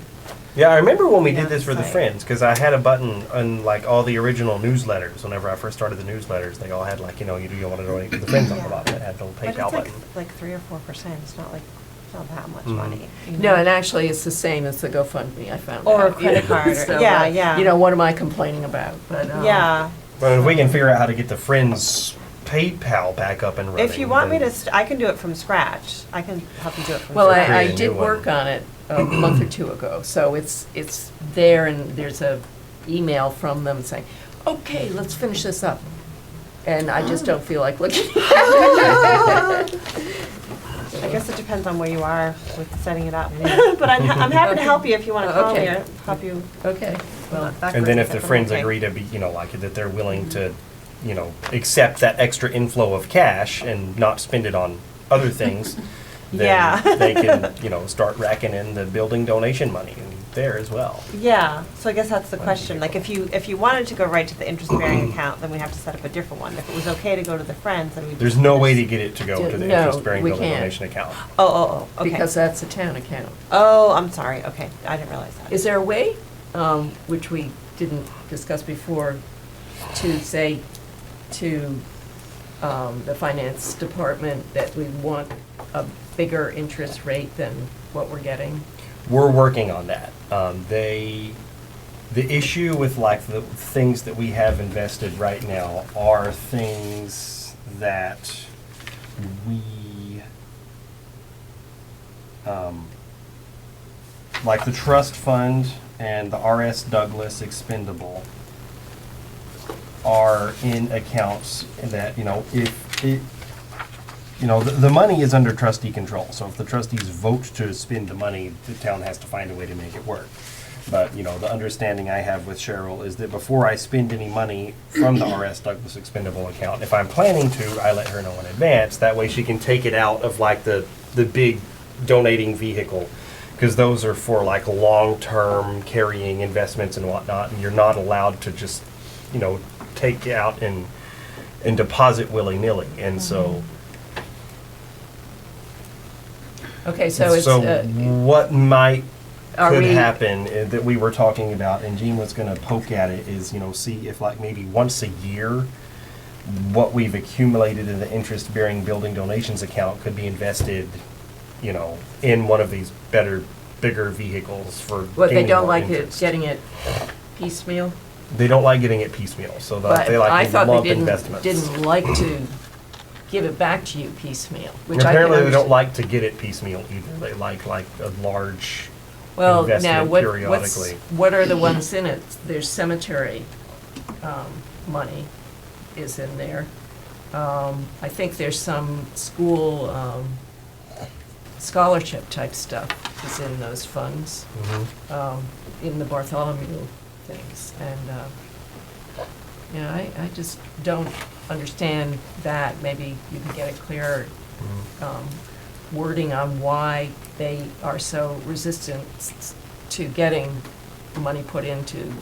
Yeah, I remember when we Yeah, did this for the site. Friends, because I had a button on like all the original newsletters. Whenever I first started the newsletters, they all had like, you want to donate to the Friends on the Yeah. bottom. It had the little But PayPal it's button. like 3 or 4%. It's not like, it's not that much Mhm. money. you No, know? and actually, it's the same as the GoFundMe, I found Or a out. credit card, or- So, yeah, yeah. what am I complaining about? But Yeah. But if we can figure out how to get the Friends PayPal back up and running. If you want me to, then- I can do it from scratch. I can help you do it from Well, scratch. create I a new did one. work on it a month or two ago, so it's there, and there's a email from them saying, okay, let's finish this up. And I just don't feel like looking at it. I guess it depends on where you are with setting it up. But I'm happy to help you if you want to call me Okay. or help you. Okay, well, And then if the That's Friends okay. agree to be, like, that they're willing to, accept that extra inflow of cash and not spend it on other things, then Yeah. they can, start racking in the building donation money there as well. Yeah, so I guess that's the One question. Like, vehicle. if you wanted to go right to the interest-bearing account, then we have to set up a different one. If it was okay to go to the Friends, then we. There's no way to get it to go to the No, interest-bearing we building can't. donation account. Oh, okay. because that's a town account. Oh, I'm sorry. Okay, I didn't realize that. Is there a way, which we didn't discuss before, to say to the finance department that we want a bigger interest rate than what we're getting? We're working on that. The issue with like the things that we have invested right now are things that we, like the trust fund and the RS Douglas expendable are in accounts that, if it, the money is under trustee control, so if the trustees vote to spend the money, the town has to find a way to make it work. But, the understanding I have with Cheryl is that before I spend any money from the RS Douglas expendable account, if I'm planning to, I let her know in advance, that way she can take it out of like the big donating vehicle, because those are for like long-term carrying investments and whatnot, and you're not allowed to just, take out and deposit willy-nilly, and so. Okay, so it's, What might are could we- happen that we were talking about, and Jean was going to poke at it, is see if like maybe once a year, what we've accumulated in the interest-bearing building donations account could be invested, in one of these bigger vehicles for. what, they gaining don't more like it, interest. getting it piecemeal? They don't like getting it piecemeal, so But they I like to thought lump they investments. didn't like to give it back to you piecemeal, which I can Apparently, they don't understand. like to get it piecemeal either. They like a large. Well, now, investment periodically. what are the ones in it? There's cemetery money is in there. I think there's some school scholarship type stuff is in those funds, in the Bartholomew things. And, I just don't understand that. Maybe you can get a clearer wording on why they are so resistant to getting money put into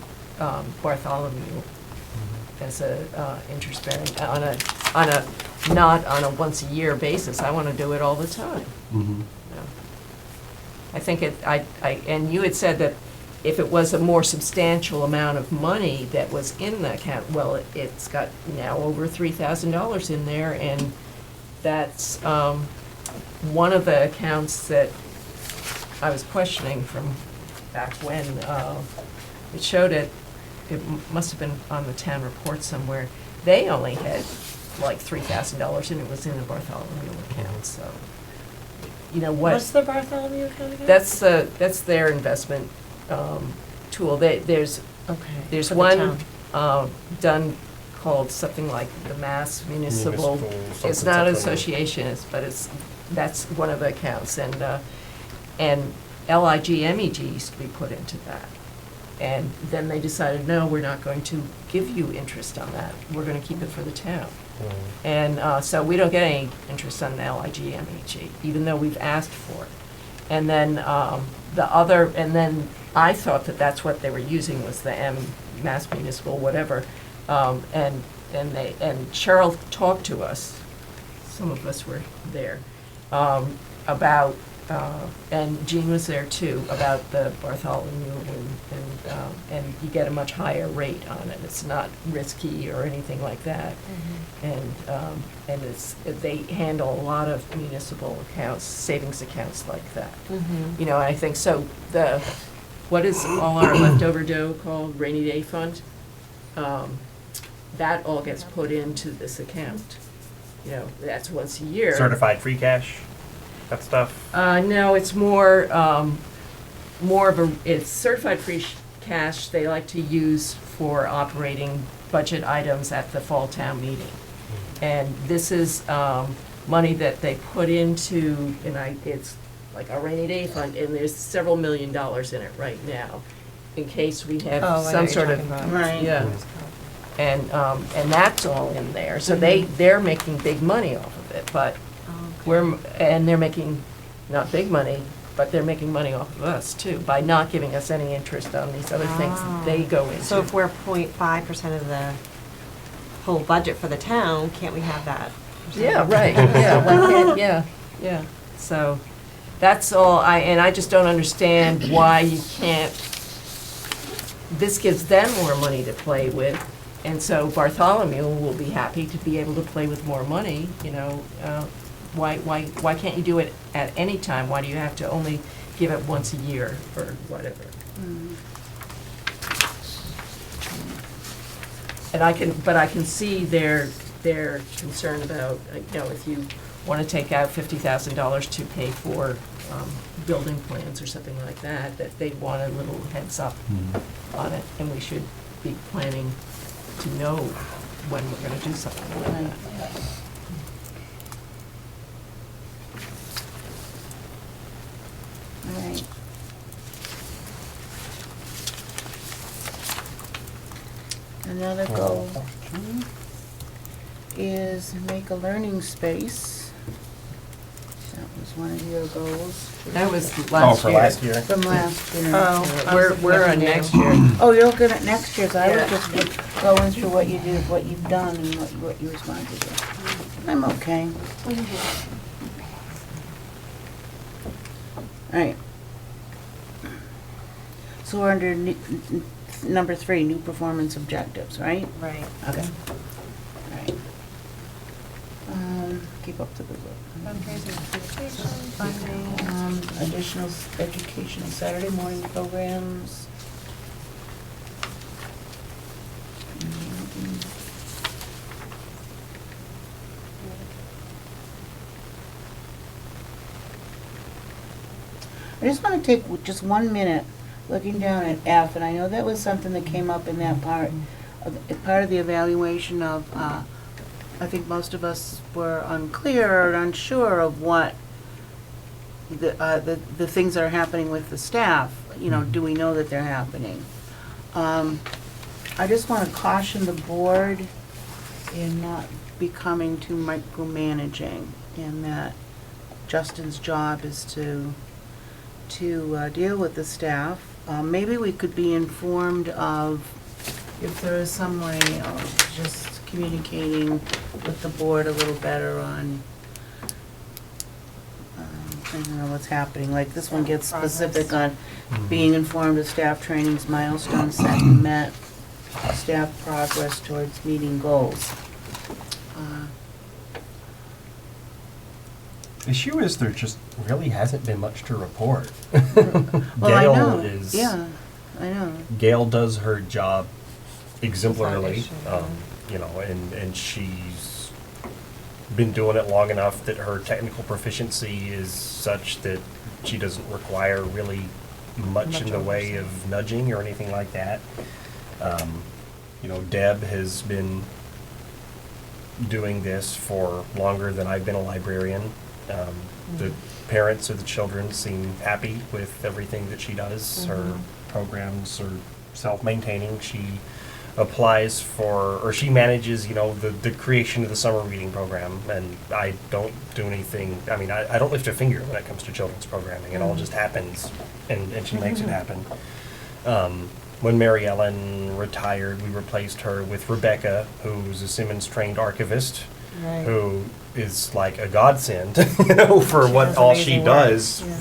Bartholomew as a interest-bearing, not on a once-a-year basis. I want to do it all the time. Mhm. Yeah. I think and you had said that if it was a more substantial amount of money that was in the account, well, it's got now over $3,000 in there, and that's one of the accounts that I was questioning from back when. It showed it must have been on the town report somewhere. They only had like $3,000, and it was in the Bartholomew account, so, What's the Bartholomew account again? that's their investment tool. There's Okay. for the one town. done called something like the Mass Municipal. Municipal It's not an something. association, that's one of the accounts, and LIGMEG used to be put into that. And then they decided, no, we're not going to give you interest on that. We're going to keep it for the town. And so we don't get any interest on the LIGMEG, even though we've asked for it. And then and then I thought that that's what they were using was the Mass Municipal, whatever. And Cheryl talked to us, some of us were there, about and Jean was there too, about the Bartholomew, and you get a much higher rate on it. It's not risky or anything like that. And they handle a lot of municipal accounts, savings accounts like that. You know, I think, so what is all our leftover dough called, rainy day fund? That all gets put into this account. You know, that's once a year. Certified free cash, that stuff? No, it's more of it's certified free cash they like to use for operating budget items at the fall town meeting. And this is money that they put into, it's like a rainy day fund, and there's several $1 million in it right now, in case we have Oh, I know some what sort you're of. talking about. Right. Yeah. And that's all in there, so they're making big money off of it, but they're making, not big money, but they're making money off of us too, by not giving us any interest on these other things they go into. So if we're 0.5% of the whole budget for the town, can't we have that? Yeah, right, yeah, why can't, yeah, so, that's all, I just don't understand why you can't, this gives them more money to play with, and so Bartholomew will be happy to be able to play with more money, you know, why can't you do it at any time? Why do you have to only give it once a year or whatever? And I can see their concern about, you know, if you want to take out $50,000 to pay for building plans or something like that, that they want a little heads up on it, and we should be planning to know when we're going to do something like that. All right. Another goal is make a learning space. That was one of your goals. That was Oh, last for year. last year? From last year. We're on next year. Oh, you're looking at next year's, I was Yeah. just going through what you did, what you've done, and what you responded to. I'm okay. All right. So we're under number 3, new performance objectives, right? Right. Okay. All right. Keep up the good work. Fundraising, education, funding. Additional education Saturday morning programs. I just want to take just 1 minute looking down at F, and I know that was something that came up in that part of the evaluation of, I think most of us were unclear or unsure of what the things that are happening with the staff. You know, do we know that they're happening? I just want to caution the board in not becoming too micromanaging, and that Justin's job is to deal with the staff. Maybe we could be informed of if there is some way of just communicating with the board a little better on, I don't know what's happening. Like this one gets specific on being informed of staff trainings, milestones set and met, staff progress towards meeting goals. The issue is there just really hasn't been much to report. Well, I know. Yeah, I know. Gail does her job exemplarily, Foundation, you know, and she's been doing it long enough that her technical proficiency is such that she doesn't require really much in the way of nudging or anything like that. You know, Deb has been doing this for longer than I've been a librarian. The parents of the children seem happy with everything that she does. Her programs are self-maintaining. She applies for, or she manages, you know, the creation of the summer reading program, and I don't do anything. I mean, I don't lift a finger when it comes to children's programming. It all just happens, and she makes it happen. When Mary Ellen retired, we replaced her with Rebecca, who's a Simmons-trained archivist, Right. who is like a godsend, you know, for She what does all she amazing work, does yeah.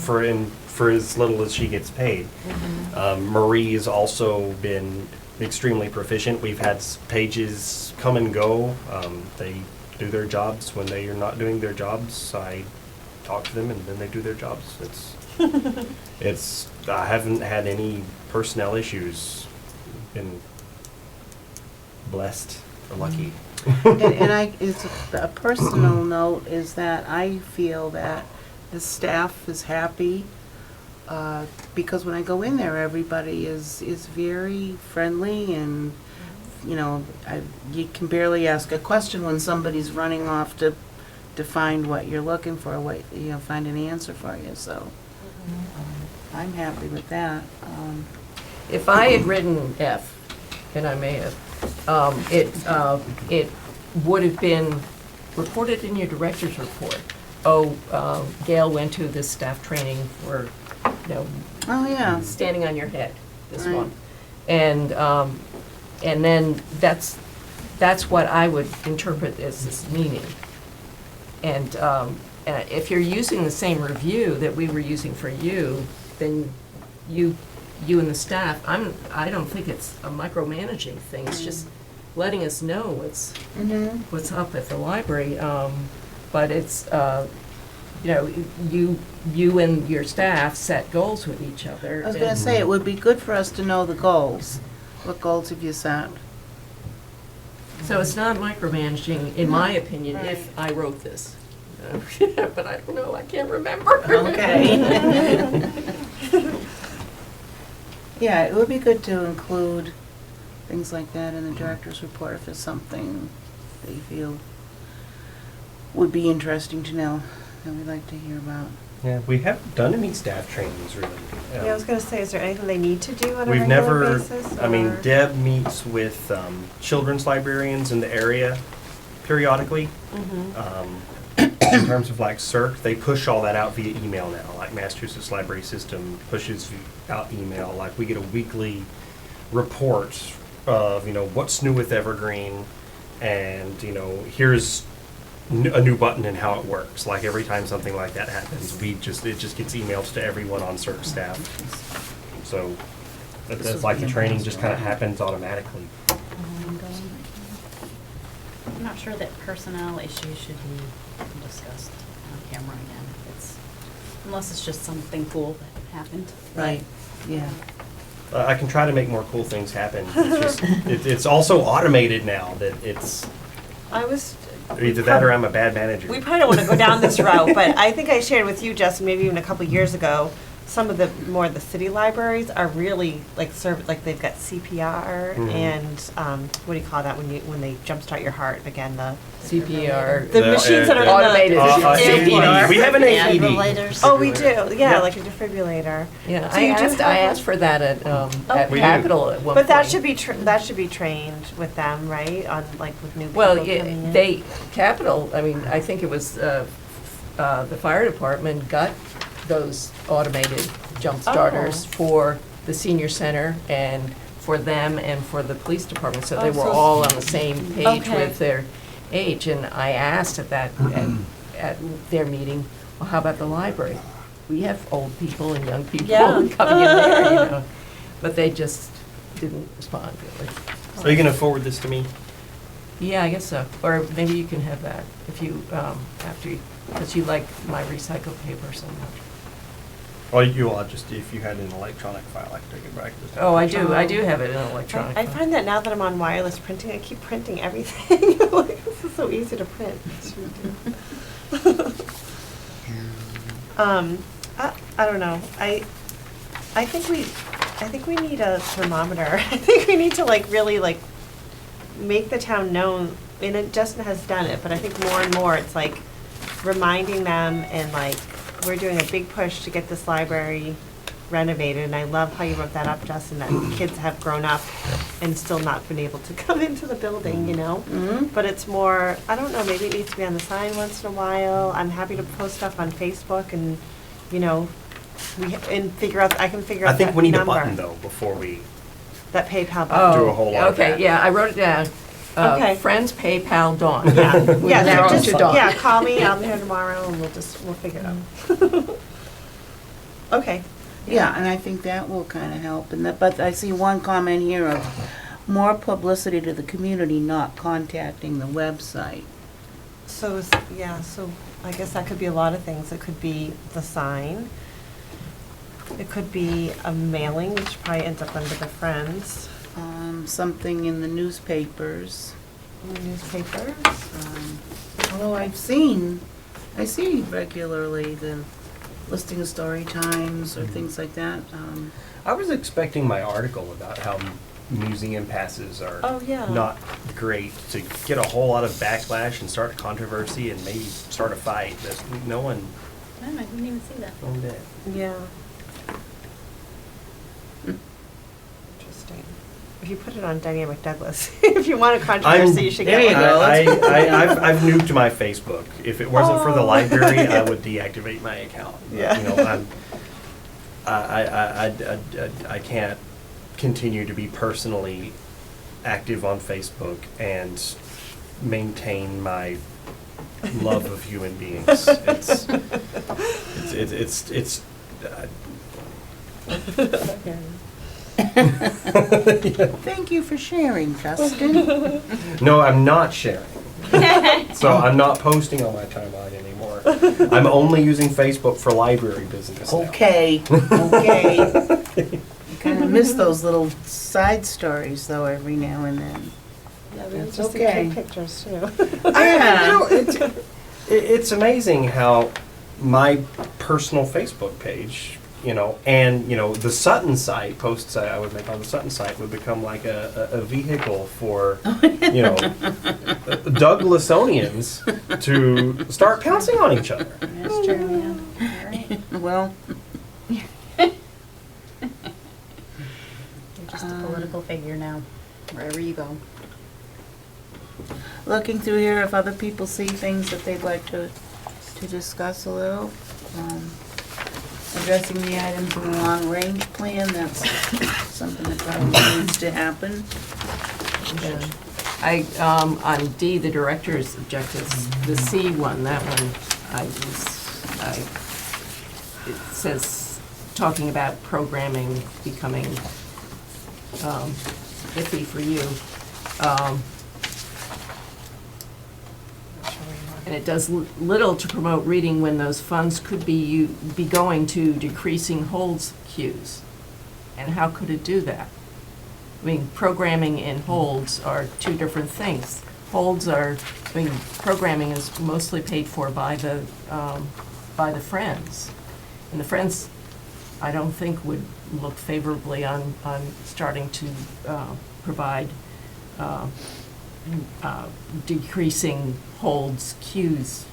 for as little as she gets paid. Marie has also been extremely proficient. We've had pages come and go. They do their jobs when they are not doing their jobs. I talk to them and then they do their jobs. I haven't had any personnel issues. Been blessed or lucky. And it's a personal note is that I feel that the staff is happy, because when I go in there, everybody is very friendly and, you know, you can barely ask a question when somebody's running off to find what you're looking for, find an answer for you, so I'm happy with that. If I had written F, and I may have, it would have been reported in your director's report. Gail went to this staff training for, Oh, yeah. standing on your head, this Right. one. And then that's what I would interpret as this meaning. And if you're using the same review that we were using for you, then you and the staff, I don't think it's a micromanaging thing. It's just letting us know what's up at the library. But it's, you and your staff set goals with each other. I was gonna say, it would be good for us to know the goals. What goals have you set? So it's not micromanaging, in my opinion, if I wrote this. But I don't know, I can't remember. Okay. Yeah, it would be good to include things like that in the director's report if there's something that you feel would be interesting to know, that we'd like to hear about. Yeah, we haven't done any staff trainings really. Yeah, I was gonna say, is there anything they need to do on a We've regular never, basis? I mean, or- Deb meets with children's librarians in the area periodically. In terms of like CERC, they push all that out via email now, like Massachusetts Library System pushes out email. Like we get a weekly report of, what's new with Evergreen and, here's a new button and how it works. Like every time something like that happens, it just gets emailed to everyone on CERC staff. So that's like the training just kind of happens automatically. I'm not sure that personnel issues should be discussed on camera again. Unless it's just something cool that happened. Right, yeah. I can try to make more cool things happen. It's just, it's also automated now that it's I was. either that or I'm a bad manager. We probably don't want to go down this route, but I think I shared with you, Justin, maybe even a couple years ago, some of the city libraries are really like they've got CPR and what do you call that when they jumpstart your heart again, the CPR. the machines that are automated. CPR. AED. We have an AED. Oh, we do, yeah, like a defibrillator. Yeah, So you do I have- asked for that at Okay. Capitol at one point. But that should be trained with them, right? On like with new people Well, coming in. Capitol, I mean, I think it was, the fire department got those automated jump starters Oh. for the senior center and for them and for the police department, so they Oh, were so- all on the same page Okay. with their age. And I asked at their meeting, well, how about the library? We have old people and young people Yeah. coming in there, But they just didn't respond really. Are you going to forward this to me? Yeah, I guess so. Or maybe you can have that if you, because you like my recycled paper so much. Or I'll just, if you had an electronic file, I could take it back. Oh, I do have it in electronic. I form. find that now that I'm on wireless printing, I keep printing everything. Like, this is so easy to print. I don't know. I think we need a thermometer. I think we need to really make the town known. And Justin has done it, but I think more and more it's like reminding them and we're doing a big push to get this library renovated. And I love how you wrote that up, Justin, that kids have grown up and still not been able to come into the building, But it's more, I don't know, maybe it needs to be on the sign once in a while. I'm happy to post stuff on Facebook and, figure out, I can figure out I think that we need a number. button though before we That PayPal Oh, button. do a whole lot of okay, that. yeah, I wrote it down. Okay. Friends, PayPal, Dawn. Yeah. Yeah, narrow so it just, to Dawn. yeah, call me, I'm here tomorrow, and we'll figure it out. Okay. Yeah, and I think that will kind of help. And that, but I see one comment here of more publicity to the community not contacting the website. So, yeah, so I guess that could be a lot of things. It could be the sign. It could be a mailing, which probably ends up under the Friends. Something in the newspapers. In the newspapers. Although I see regularly the listing of story times or things like that. I was expecting my article about how museum passes are Oh, yeah. not great to get a whole lot of backlash and start a controversy and maybe start a fight. That no one I didn't even see that. did. Yeah. Interesting. If you put it on Dynamic Douglas, if you want a controversy, you should get There you one. go. I've nuked my Facebook. If it wasn't for the Oh. library, I would deactivate my account. Yeah. You know, I can't continue to be personally active on Facebook and maintain my love of human beings. It's Thank you for sharing, Justin. no, I'm not sharing. So I'm not posting on my timeline anymore. I'm only using Facebook for library business now. Okay, okay. You kind of miss those little side stories though every now and then. Yeah, we That's just okay. take pictures too. Yeah. You know, it's amazing how my personal Facebook page, you know, and, you know, the Sutton site, posts I would make on the Sutton site would become like a vehicle for, you know, Douglasonians to start pouncing on each other. That's true, yeah. All right. Well, You're just a political figure now, wherever you go. looking through here, if other people see things that they'd like to discuss a little. Addressing the items in the long-range plan, that's something that probably needs to happen. On D, the director's objectives, the C one, that one, it says, talking about programming becoming iffy for you. And it does little to promote reading when those funds could be going to decreasing holds queues. And how could it do that? I mean, programming and holds are two different things. Programming is mostly paid for by the Friends. And the Friends, I don't think would look favorably on starting to provide decreasing holds queues.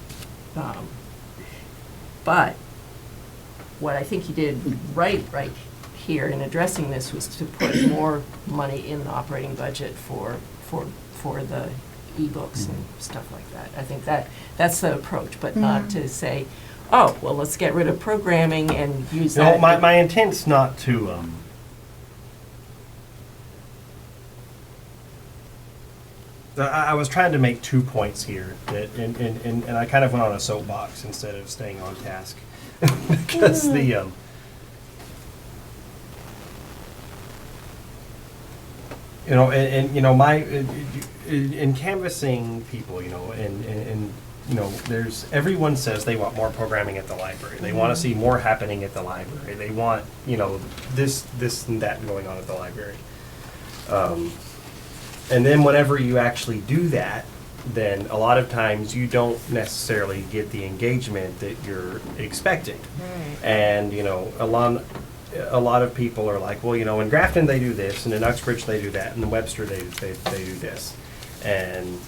But what I think he did right here in addressing this was to put more money in the operating budget for the ebooks and stuff like that. I think that's the approach, but not to say, oh, well, let's get rid of programming and use You know, that. my intent's not to, I was trying to make 2 points here, that, and I kind of went on a soapbox instead of staying on task. Because the, you know, and you know, in canvassing people, you know, and you know, everyone says they want more programming at the library. They want to see more happening at the library. They want, you know, this and that going on at the library. And then whenever you actually do that, then a lot of times you don't necessarily get the engagement that you're expecting. Right. And, you know, a lot of people are like, well, you know, in Grafton they do this, and in Uxbridge they do that, and in Webster they do this. And,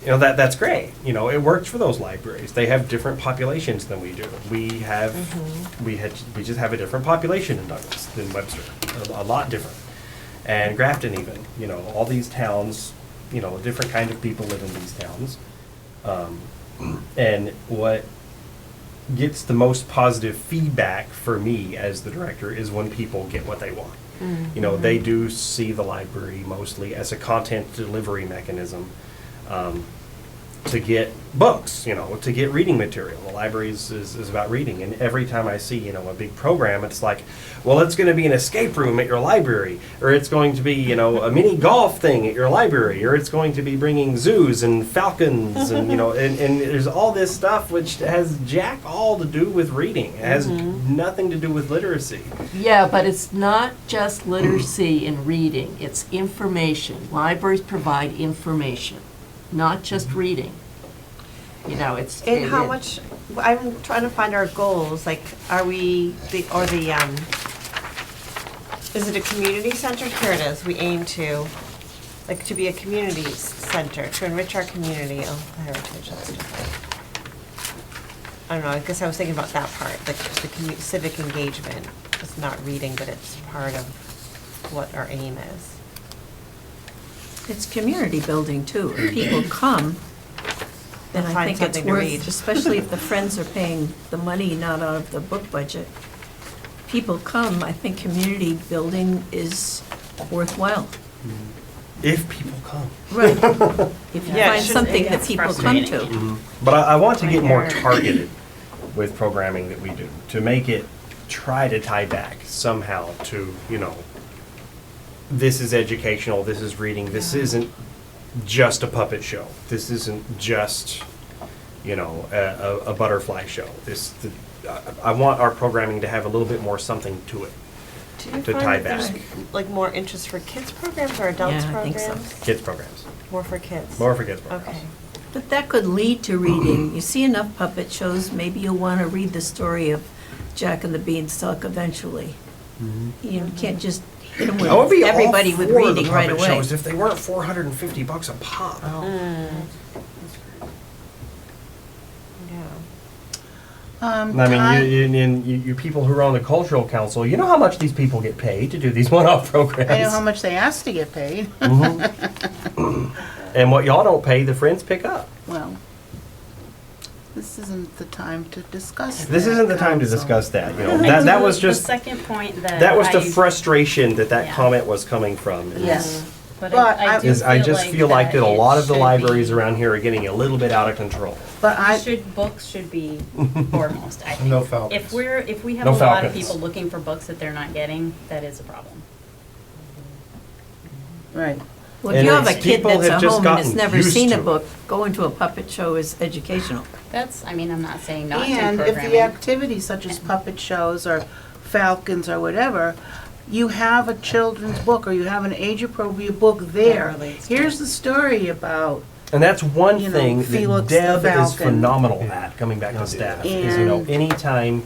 you know, that's great. You know, it works for those libraries. They have different populations than we do. We just have a different population in Douglas than Webster, a lot different. And Grafton even, you know, all these towns, you know, different kind of people live in these towns. And what gets the most positive feedback for me as the director is when people get what they want. You know, they do see the library mostly as a content delivery mechanism to get books, you know, to get reading material. The library is about reading, and every time I see, you know, a big program, it's like, well, it's going to be an escape room at your library, or it's going to be, you know, a mini golf thing at your library, or it's going to be bringing zoos and falcons, and, you know, and there's all this stuff which has jack all to do with reading. It has nothing to do with literacy. Yeah, but it's not just literacy and reading, it's information. Libraries provide information, not just reading. You know, it's. And how much, I'm trying to find our goals, like, are we, is it a community center? Here it is, we aim to, like, to be a community center, to enrich our community. Oh, heritage, that's different. I don't know, I guess I was thinking about that part, like, the civic engagement. It's not reading, but it's part of what our aim is. It's community building too. If people come, then They'll I find think it's something to read. worth, especially if the friends are paying the money, not out of the book budget. People come, I think community building is worthwhile. If people come. Right. If you Yeah, find it's just- something that it's people come to. frustrating. But I want to get more targeted with programming that we do, to make it, try to tie back somehow to, you know, this is educational, this is reading, this isn't just a puppet show. This isn't just, you know, a butterfly show. I want our programming to have a little bit more something to it. Do you To find tie that there's, back. like, more interest for kids programs or adults Yeah, I think programs? so. Kids programs. More for kids? More for kids programs. Okay. But that could lead to reading. You see enough puppet shows, maybe you'll want to read the story of Jack and the Beanstalk eventually. You can't just hit them I would be with everybody all with for the reading right puppet away. shows if they weren't $450 a pop. Yeah. I mean, you people who are on the cultural council, you know how much these people get paid to do these one-off programs. I know how much they ask to get paid. And what y'all don't pay, the friends pick up. Well, this isn't the time to discuss that. This isn't the time to Council. discuss that, you know. I That do- was just, The second point that. that was the I- frustration that Yeah. comment was coming from. Yes. But But I do Is I just feel like that a it lot of the should libraries be- around here are getting a little bit out of control. But Books should be foremost, I think. No falcons. If we have No a lot of falcons. people looking for books that they're not getting, that is a problem. right. Well, if And you have a it's kid people that's have at just home and has gotten never used seen a to it. book, going to a puppet show is educational. I'm not saying not to And if the programming. activities such as puppet shows or falcons or whatever, you have a children's book or you have an age-appropriate book there. relates to Here's the story about, And that's one You know, thing that Felix the Deb is Falcon. phenomenal at, coming back to staff, is, you know, And- anytime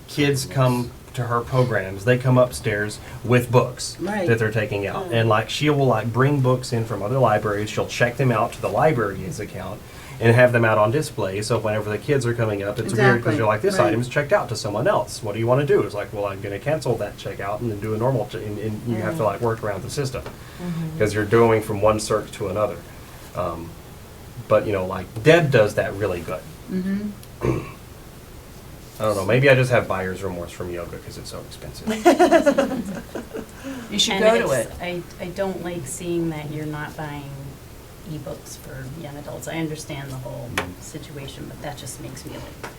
kids come to her programs, they come upstairs with books Right. that they're taking out. And like, she will like bring books in from other libraries, she'll check them out to the library's account and have them out on display, so whenever the kids are coming up, it's weird because Exactly, you're like, this right. item's checked out to someone else. What do you want to do? It's like, well, I'm gonna cancel that checkout and then do a normal, and you have to like work around the system. Because you're going from one circ to another. But, you know, like Deb does that really good. I don't know, maybe I just have buyer's remorse from yoga because it's so expensive. You should And go to it. I don't like seeing that you're not buying ebooks for young adults. I understand the whole situation, but that just makes me like,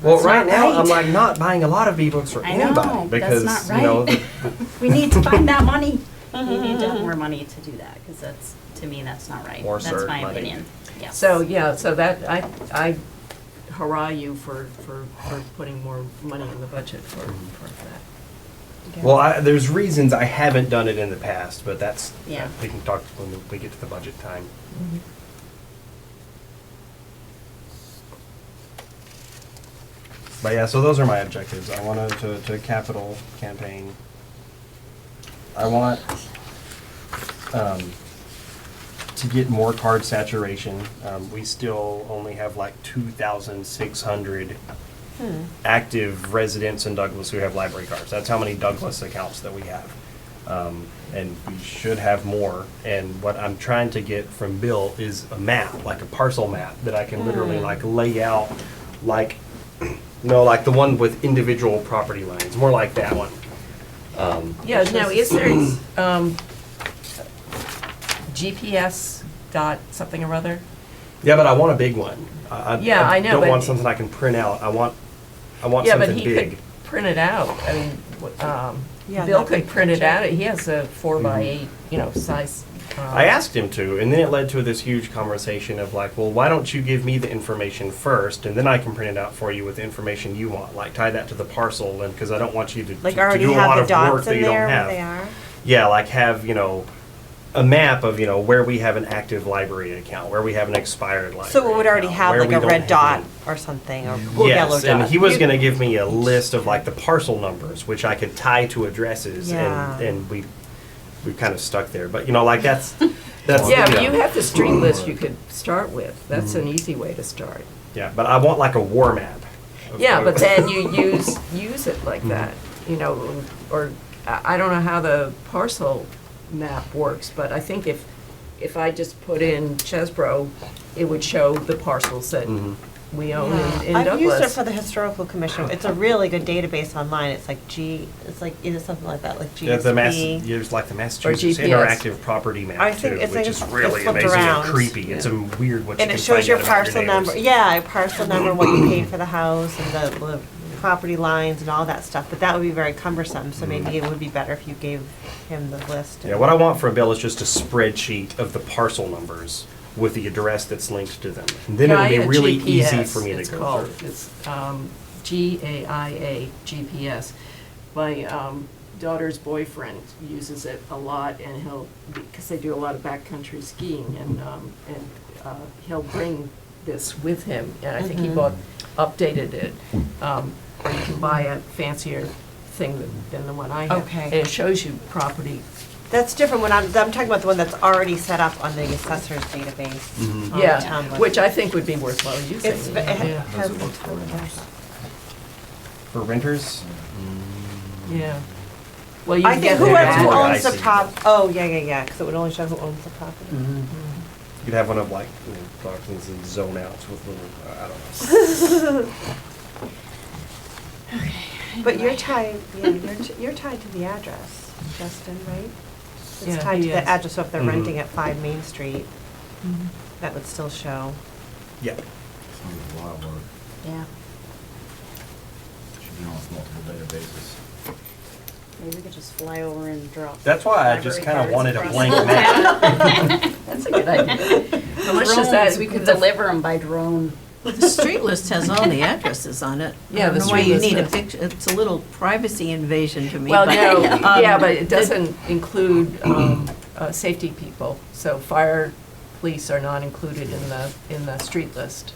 Well, That's right not now, right. I'm like not buying a lot of ebooks for I know, anybody because, that's not you know, right. We need to find that money. We need to have more money to do that, because that's, to me, that's not right. More That's CERT my money. opinion, yes. So, yeah, so that, I hurrah you for putting more money in the budget for that. well, there's reasons I haven't done it in the past, but that's, Yeah. we can talk when we get to the budget time. But yeah, so those are my objectives. I want to capital campaign. I want to get more card saturation. We still only have like 2,600 active residents in Douglas who have library cards. That's how many Douglas accounts that we have. And we should have more. And what I'm trying to get from Bill is a map, like a parcel map, that I can literally like lay out, like, no, like the one with individual property lines, more like that one. Yeah, now, is there, GPS dot something or other? Yeah, but I want a big one. Yeah, I know, don't but- want something I can print out. I want Yeah, but something he big. could print it out. I mean, Yeah, Bill that could big print it picture. out. He has a 4x8, size. I asked him to, and then it led to this huge conversation of like, well, why don't you give me the information first, and then I can print it out for you with the information you want. Like tie that to the parcel, and because I don't want you to, Like to already do a lot have of the work dots that in you don't there where have. they are? Yeah, like have a map of where we have an active library account, where we have an expired library. So it would already account, have where like we a don't red have dot any. or something, or yellow Yes, dot. and he was You- going to give me a list of like the parcel numbers, which I could tie to addresses, Yeah. and we kind of stuck there. But like that's Yeah, but you have the street list you could start with. That's an easy way to start. yeah. But I want like a war map. Yeah, but then you use it like that, or I don't know how the parcel map works, but I think if I just put in Chesbro, it would show the parcels that Mhm. we own Yeah. in I've used it Douglas. for the historical commission. It's a really good database online. It's like either something like that, like Yeah, GSP. there's like the Massachusetts GPS. Interactive Property Map I think too, it's which like is it's really flipped amazing around. and creepy. It's weird what you And can it shows find your out about parcel number. neighbors. Yeah, parcel number, what you paid for the house, and the property lines and all that stuff. But that would be very cumbersome, so maybe it would be better if you gave him the list. Yeah, what I want from Bill is just a spreadsheet of the parcel numbers with the address that's linked to them. And then Gaia it would be really easy GPS, for me to it's go called. through. It's GAIA GPS. My daughter's boyfriend uses it a lot, and because they do a lot of backcountry skiing, and he'll bring this with him, and I think he updated it. Or you can buy a fancier thing than the one I have. Okay. And it shows you property. That's different when I'm talking about the one that's already set up on the assessor's database. on the Yeah, town website. which I think would be worthwhile using. It's, it Yeah. has, For renters, Yeah. Well, you I can think get who there that's who what now. I owns the see. yeah, because it would only show who owns the property. you could have one of like Clarkson's and zone outs with little, I don't know. But you're tied, you're tied to the address, Justin, right? It's Yeah, tied to he the is. address, so if they're Mhm. renting at 5 Main Street, Mhm. that would still show. Yeah. Sounds like a lot of work. Yeah, Should be on multiple databases. maybe we could just fly over and drop. That's why I just library kind of cards wanted a across blank the map. That's a good idea. How much does that? Drones, we could deliver them by drone. The street list has all the addresses on it. Yeah, I don't the know why street you list need a does. picture. It's a little privacy invasion to me. Well, but, no, yeah, but the- it doesn't include safety people. So fire, police are not included in the street list.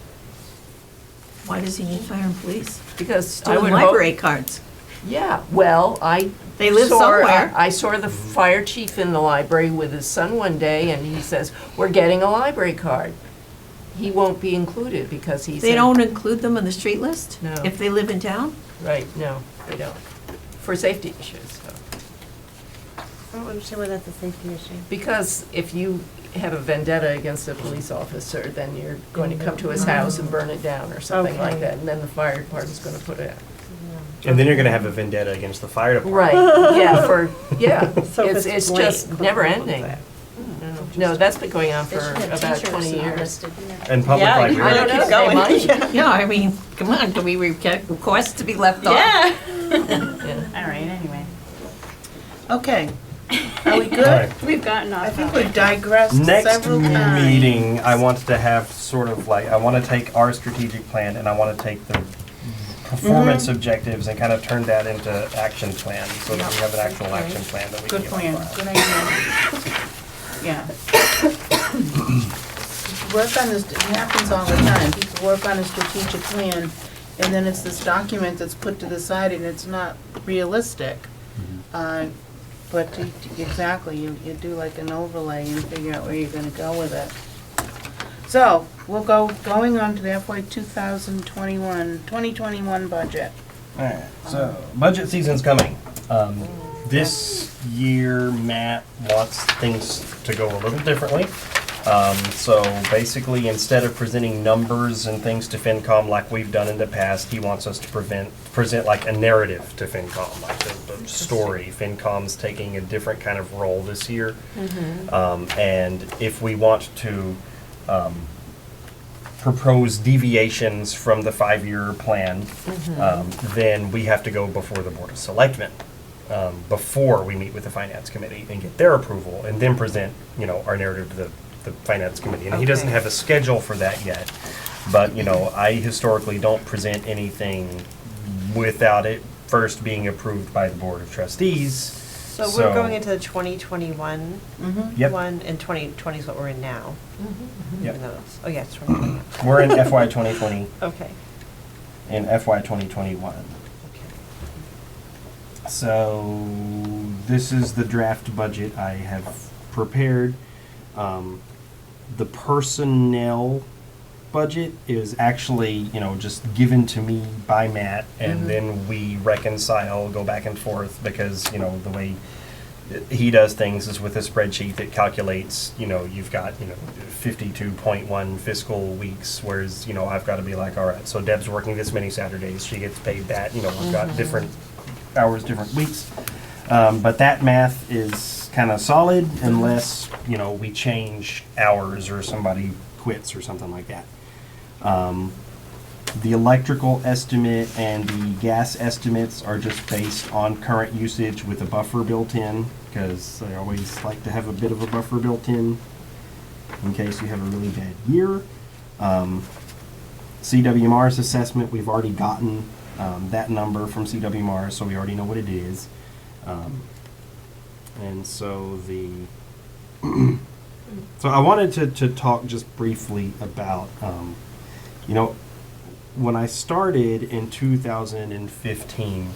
Why does he need fire and police? Because I Stolen would library hope. cards. Yeah, well, They live saw- somewhere. I saw the fire chief in the library with his son one day, and he says, "We're getting a library card." He won't be included because he's. They in- don't include them on the street list? No. If they live in town? Right, no, they don't. For safety issues, so. I don't understand why that's a safety issue. Because if you have a vendetta against a police officer, then you're going to come to his house and burn it down or something like Okay. that, and then the fire department's gonna put it out. And then you're going to have a vendetta against the fire department. Right, yeah, So if it's it's just blank, never what ending. was it? No, that's been going on They for should have about teachers 20 not years. listed in there. And public Yeah, library. I don't know, Keep going. they might. Yeah, I mean, come on, can we request to be left off? Yeah. Yeah. All right, anyway. Okay, are we All good? right. We've gotten off. I think topic. we've digressed Next several times. meeting, I want to have sort of like, I want to take our strategic plan and I want to take the performance objectives and kind of turn that into action plans so that we have an actual Okay. action plan that we can Good get on plan, file. good idea. Yeah. Work on this, it happens all the time, people work on a strategic plan, and then it's this document that's put to the side and it's not realistic. But exactly, you do like an overlay and figure out where you're gonna go with it. So, going on to the FY 2021 budget. Alright, so budget season's coming. This year, Matt wants things to go a little differently. So basically, instead of presenting numbers and things to FinCom like we've done in the past, he wants us to present like a narrative to FinCom, like the story. FinCom's taking a different kind of role this year. And if we want to propose deviations from the 5-year plan, then we have to go before the Board of Selectmen before we meet with the Finance Committee and get their approval, and then present, our narrative to the Finance Committee. And he doesn't Okay. have a schedule for that yet, but, I historically don't present anything without it first being approved by the Board of Trustees. So we're going into the 2021 Yep. one, and 2020 is what we're in now. Yep. Even though it's- Oh, yeah, it's 2020. We're in FY 2020 Okay. and FY 2021. Okay. So this is the draft budget I have prepared. The personnel budget is actually, just given to me by Matt, and then we reconcile, go back and forth, because, the way he does things is with a spreadsheet that calculates, you've got, 52.1 fiscal weeks, whereas, I've got to be like, all right, so Deb's working this many Saturdays, she gets paid that, we've got different hours, different weeks. But that math is kind of solid unless, we change hours or somebody quits or something like that. The electrical estimate and the gas estimates are just based on current usage with a buffer built in, because I always like to have a bit of a buffer built in case you have a really bad year. CWMR's assessment, we've already gotten that number from CWMR, so we already know what it is. And so so I wanted to talk just briefly about, when I started in 2015,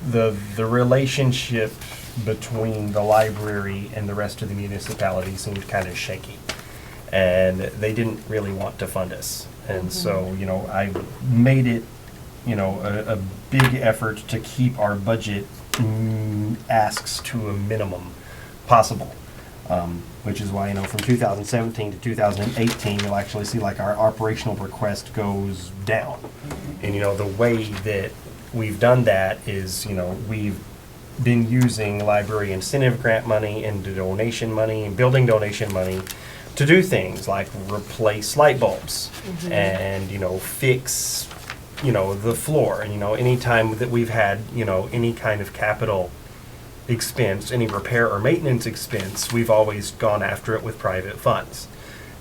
the relationship between the library and the rest of the municipality seemed kind of shaky, and they didn't really want to fund us. And so, I made it, a big effort to keep our budget asks to a minimum possible. Which is why, from 2017 to 2018, you'll actually see like our operational request goes down. And, the way that we've done that is, we've been using library incentive grant money and donation money and building donation money to do things like replace light bulbs and, fix, the floor. And, any time that we've had, any kind of capital expense, any repair or maintenance expense, we've always gone after it with private funds.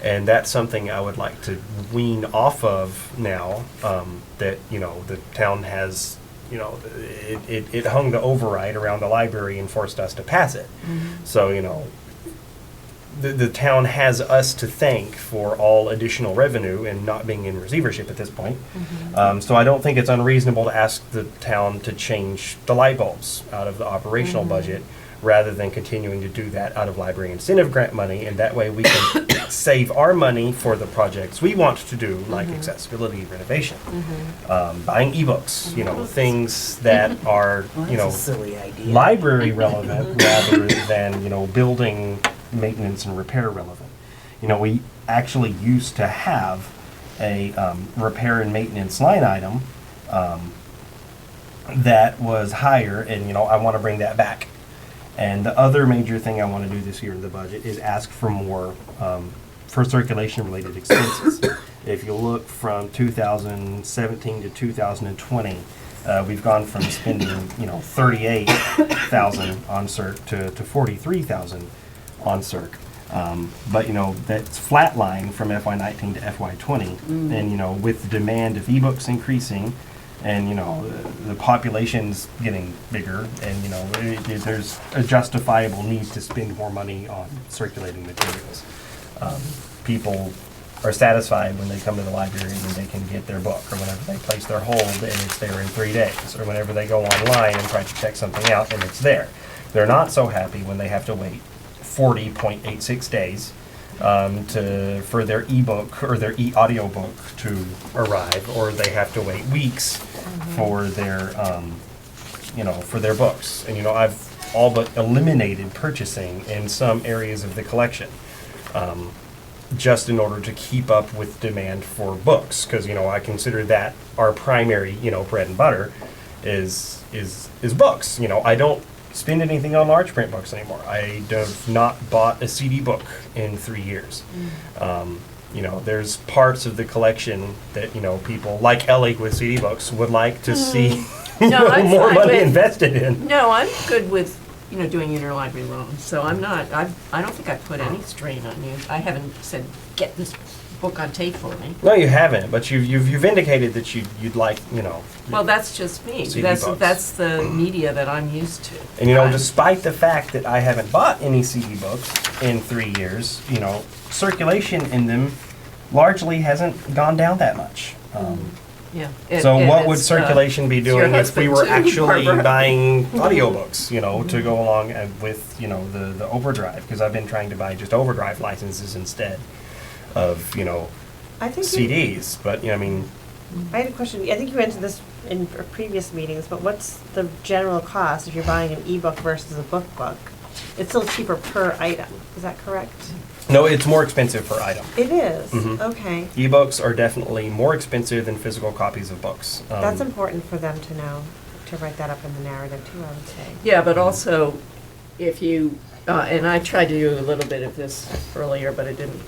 And that's something I would like to wean off of now, that, the town has, it hung the override around the library and forced us to pass it. So, the town has us to thank for all additional revenue and not being in receivership at this point. So I don't think it's unreasonable to ask the town to change the light bulbs out of the operational budget, rather than continuing to do that out of library incentive grant money, and that way we can save our money for the projects we want to do, like accessibility renovation, buying ebooks, things that are, Silly idea. library relevant rather than, building maintenance and repair relevant. We actually used to have a repair and maintenance line item that was higher, and I want to bring that back. And the other major thing I want to do this year in the budget is ask for more for circulation related expenses. If you look from 2017 to 2020, we've gone from spending 38,000 on CERC to 43,000 on CERC. But that's flatline from FY19 to FY20, and with the demand of ebooks increasing, and the population's getting bigger, and there's a justifiable need to spend more money on circulating materials. People are satisfied when they come to the library and they can get their book, or whenever they place their hold and it's there in 3 days, or whenever they go online and try to check something out and it's there. They're not so happy when they have to wait 40.86 days for their ebook or their e-audiobook to arrive, or they have to wait weeks for their for their books. And I've all but eliminated purchasing in some areas of the collection. just in order to keep up with demand for books, because I consider that our primary bread and butter is books. I don't spend anything on large print books anymore. I have not bought a CD book in 3 years. There's parts of the collection that people like Ellie with CD books would like to see No, I'm more fine money with- invested in. No, I'm good with, doing interlibrary loans, so I'm not, I don't think I put any strain on you. I haven't said, get this book on tape for me. No, you haven't, but you've indicated that you'd like, Well, that's just me. CD That's books. the media that I'm used to. and I'm- despite the fact that I haven't bought any CD books in 3 years, circulation in them largely hasn't gone down that much. Yeah. So and what would it's, circulation be it's your doing if we husband were too, actually Barbara. buying audiobooks, to go along with, the Overdrive? Because I've been trying to buy just Overdrive licenses instead of, I think CDs. But, I had a question. I think you answered this in previous meetings, but what's the general cost if you're buying an ebook versus a book? It's still cheaper per item. Is that correct? no, it's more expensive per item. It is. Mhm. Okay. Ebooks are definitely more expensive than physical copies of books. That's important for them to know, to write that up in the narrative too, I would say. Yeah, but also, if you, and I tried to do a little bit of this earlier, but it didn't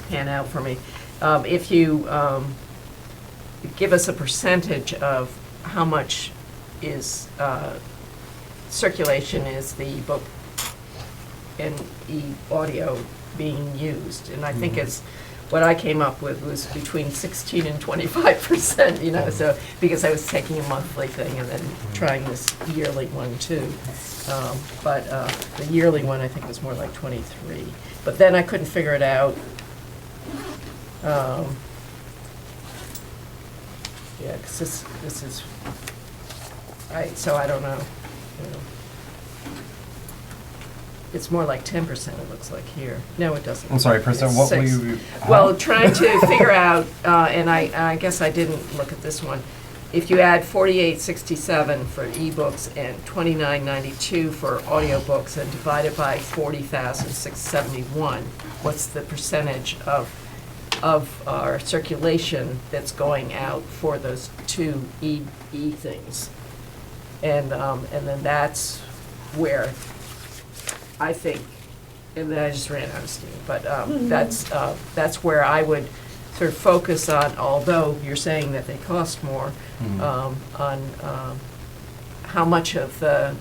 pan out for me. If you give us a percentage of how much is, circulation is the book and e-audio being used, and I think it's, what I came up with was between 16 and 25%, so, because I was taking a monthly thing and then trying this yearly one too. But the yearly one, I think, was more like 23. But then I couldn't figure it out. Yeah, because this is, so I don't know. It's more like 10%, it looks like here. No, it doesn't. I'm sorry, Priscilla, It's what were 6. you? Well, trying to figure out, and I guess I didn't look at this one. If you add 4867 for ebooks and 2992 for audiobooks and divide it by 40,671, what's the percentage of our circulation that's going out for those two e things? And then that's where I think, and then I just ran out of steam, but that's where I would sort of focus on, although you're saying that they cost more, on how much of the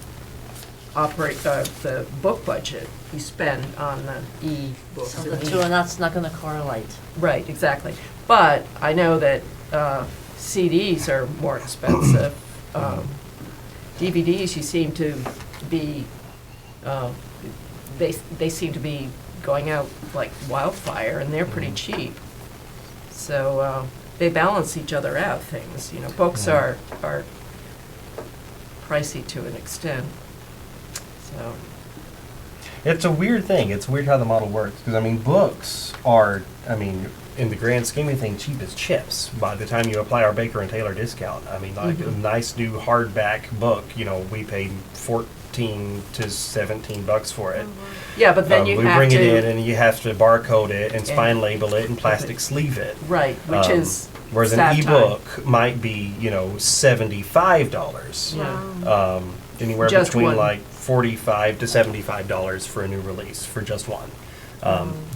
the book budget you spend on the e-books. So the two are not gonna correlate. Right, exactly. But I know that CDs are more expensive. DVDs, you seem to be, they seem to be going out like wildfire, and they're pretty cheap. So they balance each other out, things. Books are pricey to an extent. So. It's a weird thing. It's weird how the model works, because books are, in the grand scheme of things, cheap as chips. By the time you apply our Baker and Taylor discount, like a nice new hardback book, we paid $14 to $17 for it. Yeah, but then you we have bring to. it in and you have to barcode it and Yeah. spine label it and plastic sleeve it. Right, which is Whereas an sad time. ebook might be, $75. Yeah. Anywhere Just between one. like $45 to $75 for a new release for just one.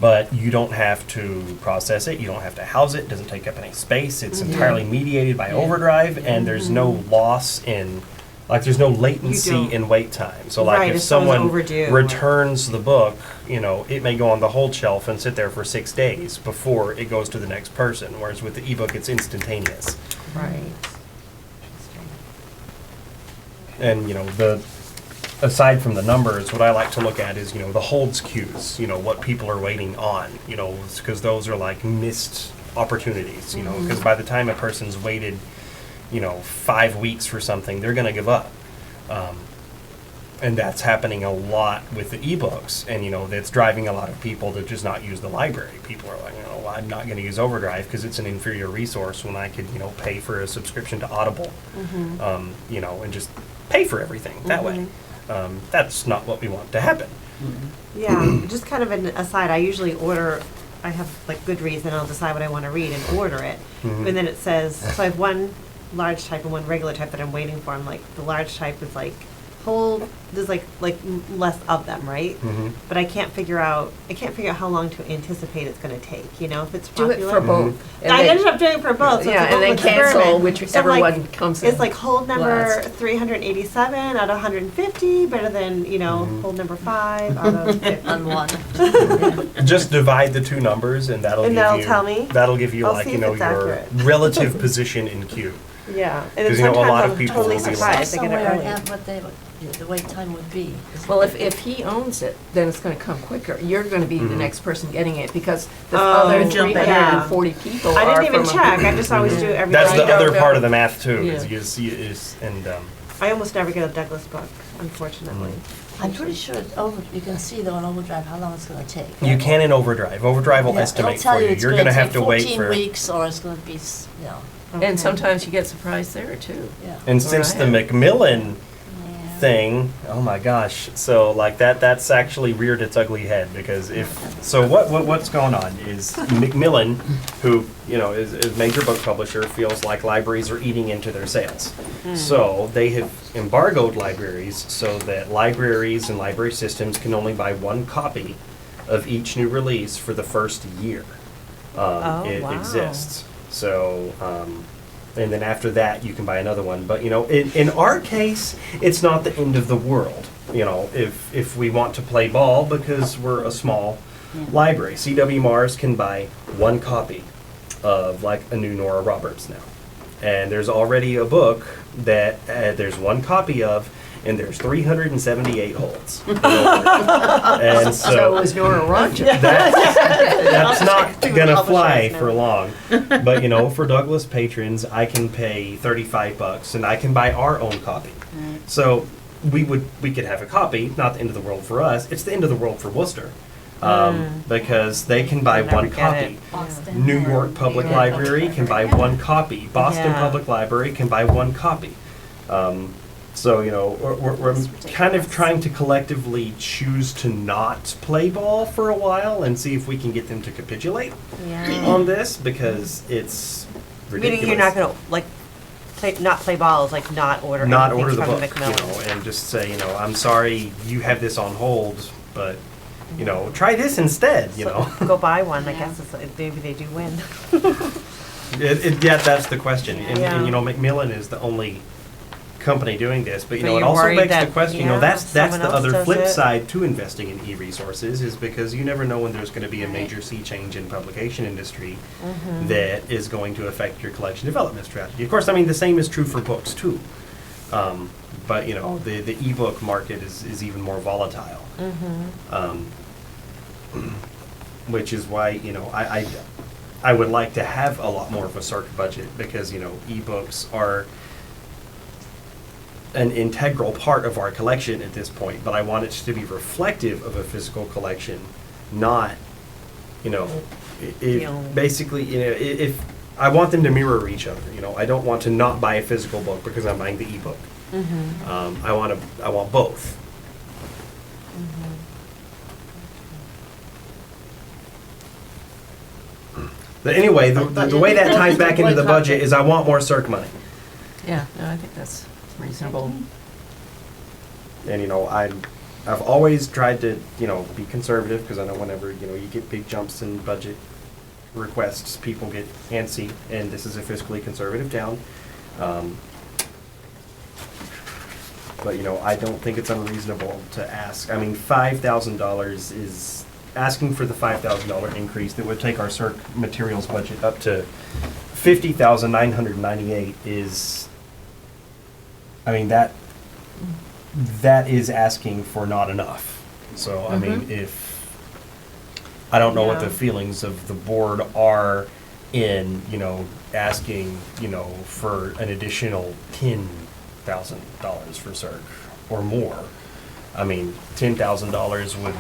But you don't have to process it, you don't have to house it doesn't take up any space, it's entirely mediated by Overdrive, and there's no loss in, there's no latency don't. in wait time. So Right, if if someone's someone overdue. returns the book, it may go on the hold shelf and sit there for 6 days before it goes to the next person, whereas with the ebook it's instantaneous. Right. And aside from the numbers, what I like to look at is the holds queues, what people are waiting on, because those are like missed opportunities, because by the time a person's waited 5 weeks for something, they're going to give up. And that's happening a lot with the ebooks, and that's driving a lot of people to just not use the library. People are like, I'm not going to use Overdrive because it's an inferior resource when I could pay for a subscription to Audible, and just pay for everything that way. That's not what we want to happen. Yeah, just kind of an aside, I usually order I have like Goodreads, and I'll decide what I want to read and order it. Mhm. And then it says, so I have one large type and one regular type that I'm waiting for. I'm like, the large type is like, there's like less of them, right? Mhm. But I can't figure out how long to anticipate it's gonna take, you know, if it's Do popular. it for both. and I then- ended up doing it for both, so Yeah, it's and then both cancel suburban. whichever So, like, one comes in. It's like hold number last. 387 out of 150, better than, you know, Mhm. hold number 5 out of 50. On one. Just divide the two numbers and that'll And give that'll you, tell me? that'll give you I'll like, see you if know, it's your accurate. relative position in queue. Yeah, and then 'Cause, you know, a sometimes lot of I'm people totally will be like- surprised, I get it Somewhere early. have what they, the wait time would be. Well, if he owns it, then it's gonna come quicker. You're gonna be the Mhm. next person getting it, because the Oh, other jump in. 340 people I are didn't even from a- check, I just always do it every That's day. the don't other know. part of the math too, Yeah. is you see, is, and, I almost never get a Douglas book, unfortunately. I'm pretty sure you can see though on Overdrive how long it's gonna take. you can in Overdrive. Overdrive will Yeah, estimate it'll tell for you. it's You're gonna have take to wait 14 for. weeks or it's gonna be, you know, And sometimes you get surprised there too. yeah. And since the Right. Macmillan Yeah. thing, oh my gosh, so like that's actually reared its ugly head, because so what's going on is Macmillan, who, you know, is a major book publisher, feels like libraries are eating into their sales. So they have embargoed libraries so that libraries and library systems can only buy one copy of each new release for the first year it wow. exists. So, and then after that, you can buy another one. But, you know, in our case, it's not the end of the world. You know, if we want to play ball, because we're a small library. CW Mars can buy one copy of like a new Nora Roberts now. And there's already a book that there's one copy of, and there's 378 holds. And So so is Nora Roger. that's not Two gonna publishers fly now. for long. But, you know, for Douglas patrons, I can pay $35 and I can buy our own copy. So we could have a copy, not the end of the world for us, it's the end of the world for Worcester. Because they can buy They'll never one get copy. it. Boston. New York Public Yeah. Library can buy one copy. Boston Yeah. Public Library can buy one copy. So, you know, we're kind of trying to collectively choose to not play ball for a while and see if we can get them to capitulate Yeah. on this, because it's ridiculous. Meaning you're not gonna, like, not play balls, like not order Not anything order the from book, you Macmillan. know, and just say, you know, I'm sorry you have this on hold, but, you know, try this instead, you know. So go buy one, I Yeah. guess, maybe they do win. Yeah, that's the question. And, Yeah. you know, Macmillan is the only company doing this, but, you But know, it you're also worried begs the that, question, you know, yeah, that's someone the else other does flip it. side to investing in e-resources, is because you never know when there's going to be a major sea change in publication industry Mm-hmm. that is going to affect your collection development strategy. Of course, I mean, the same is true for books too. But, you know, the ebook market is even more volatile. Which is why, you know, I would like to have a lot more of a circ budget, because, you know, ebooks are an integral part of our collection at this point, but I want it to be reflective of a physical collection, not, you know, basically, you know, if I want them to mirror each other, you know, I don't want to not buy a physical book because I'm buying the ebook. I want both. But anyway, the way that ties back into the budget is I want more circ money. Yeah, no, I think that's reasonable. And, you know, I've always tried to, you know, be conservative, because I know whenever, you know, you get big jumps in budget requests, people get antsy, and this is a fiscally conservative town. But, you know, I don't think it's unreasonable to ask. I mean, $5,000 is asking for the $5,000 increase that would take our circ materials budget up to $50,998 is, I mean, that is asking for not enough. So, I mean, I don't know what the Yeah. feelings of the board are in, you know, asking, you know, for an additional $10,000 for circ or more. I mean, $10,000 would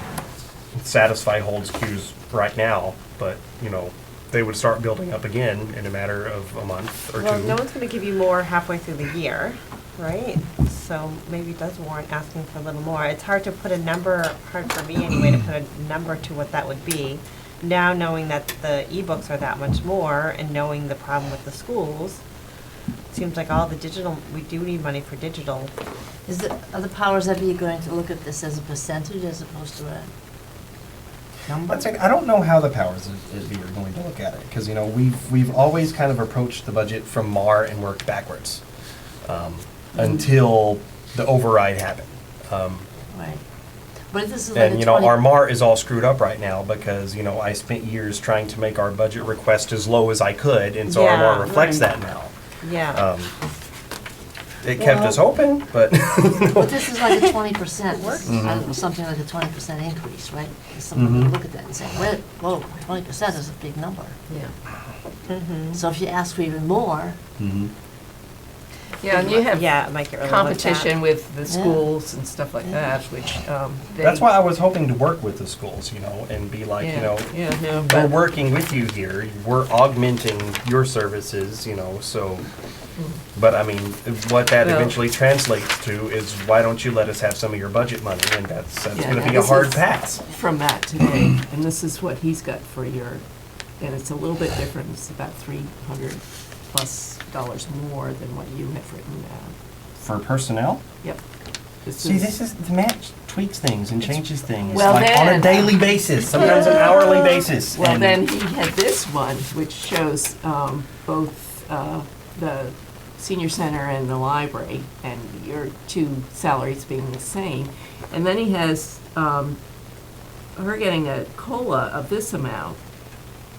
satisfy holds queues right now, but, you know, they would start building up again in a matter of a month or Well, two. no one's gonna give you more halfway through the year, right? So maybe it does warrant asking for a little more. It's hard to put a number, hard for me anyway, to put a number to what that would be. now knowing that the ebooks are that much more and knowing the problem with the schools, seems like all the digital, we do need money for digital. Are the powers that be going to look at this as a percentage as opposed to a number? I don't know how the powers that be are going to look at it, because, you know, we've always kind of approached the budget from MAR and worked backwards until the override happened. Right. But if this is like a And, you know, 20 our MAR is all screwed up right now because, you know, I spent years trying to make our budget request as low as I could, and so our Yeah, MAR reflects right. that now. Yeah. It kept us open, but, But this is like a 20%, this is, I Mhm. don't know, something like a 20% increase, right? Someone would look at that and say, well, whoa, 20% is a big number. Yeah. Mhm. So if you ask for even more, Yeah, and you have Yeah, it might get really looked at. competition with the Yeah. schools and stuff like that, which they. that's why I was hoping to work with the schools, you know, and be like, you know, Yeah, no, we're but, working with you here, we're augmenting your services, you know, so, but I mean, what that Well- eventually translates to is, why don't you let us have some of your budget money, and that's Yeah, gonna now be a this hard is pass. from Matt today, and this is what he's got for your, and it's a little bit different, it's about $300+ more than what you have written down. For personnel? Yep. See, this is, the Matt tweaks things and changes things, Well, like on a then- daily basis, sometimes an hourly basis. Well, and- then he had this one, which shows both the senior center and the library, and your two salaries being the same. And then he has her getting a COLA of this amount.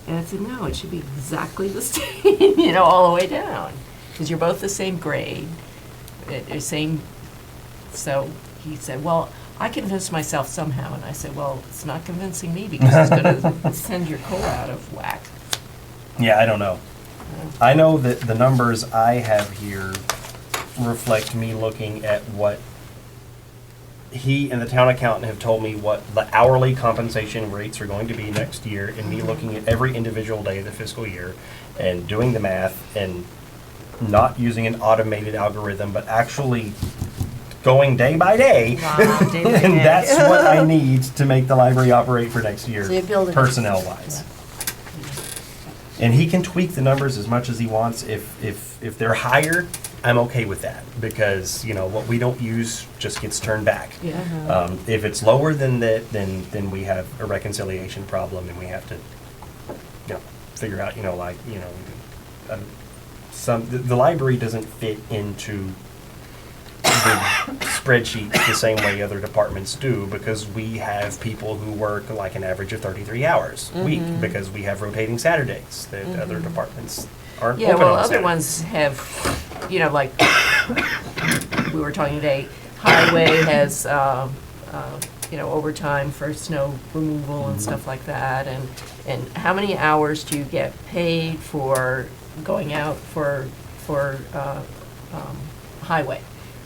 And I said, no, it should be exactly the same, you know, all the way down. Because you're both the same grade, same. So he said, well, I convinced myself somehow. And I said, well, it's not convincing me because it's going to send your COLA out of whack. Yeah, I don't know. I know that the numbers I have here reflect me looking at what he and the town accountant have told me what the hourly compensation rates are going to be next year, and me looking at every individual day of the fiscal year and doing the math and not using an automated algorithm, but actually going day by day. Wow, day by And day. that's what I need to make the library operate for next year, so you're building. personnel-wise. And he can tweak the numbers as much as he wants. If they're higher, I'm okay with that, because, you know, what we don't use just gets turned back. Yeah. If it's lower than that, then we have a reconciliation problem, and we have to, you know, figure out, you know, like, you know, the library doesn't fit into the spreadsheet the same way other departments do, because we have people who work like an average of 33 hours a week, because we have rotating Saturdays that other departments aren't Yeah, open well, on other Saturdays. ones have, you know, like, we were talking today, highway has, you know, overtime for snow removal and stuff like that, and how many hours do you get paid for going out for highway?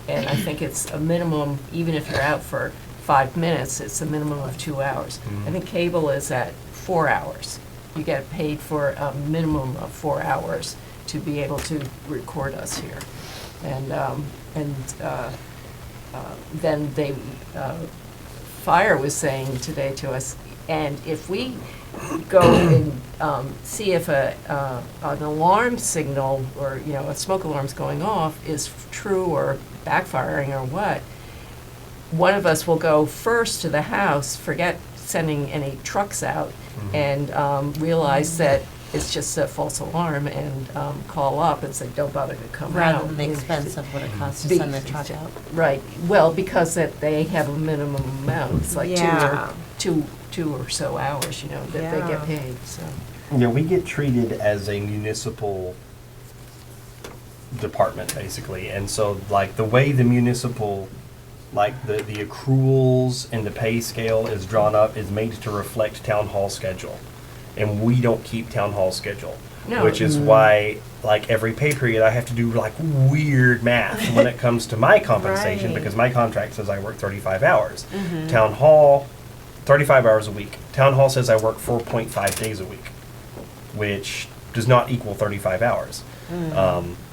And I think it's a minimum, even if you're out for 5 minutes, it's a minimum of 2 hours. I think cable is at 4 hours. You get paid for a minimum of 4 hours to be able to record us here. And then they, Fire was saying today to us, and if we go and see if an alarm signal or, you know, a smoke alarm's going off is true or backfiring or what, one of us will go first to the house, forget sending any trucks out, and realize that it's just a false alarm, and call up and say, don't bother to come out. Rather than the expense of what it costs to Be- send the truck out. Right, well, because that they have a minimum amount, it's like Yeah. two or so hours, you know, that they Yeah. get paid, so. Yeah, we get treated as a municipal department, basically, and so, like, the way the municipal, like, the accruals and the pay scale is drawn up is made to reflect town hall schedule, and we don't keep town hall schedule. No. Which is why, like, every pay period, I have to do, like, weird math when it comes to my compensation, Right. because my contract says I work 35 hours. Town hall, 35 hours a week. Town hall says I work 4.5 days a week, which does not equal 35 hours.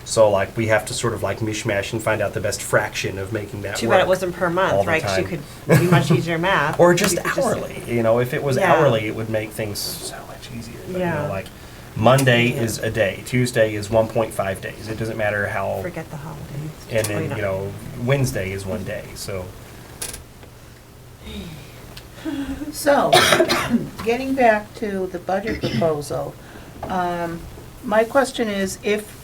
So like we have to sort of like mishmash and find out the best fraction of making that Too work. bad it wasn't per all month, the right? Because you time. could do much easier math. Or You just could hourly, you know, if it was Yeah. hourly, it would make things so much easier. But, you Yeah. know, like Monday is a day, Tuesday is 1.5 days. It doesn't matter how, Forget the holidays. and Oh, then, you know, Wednesday is 1 day, so. So, getting back to the budget proposal, my question is, if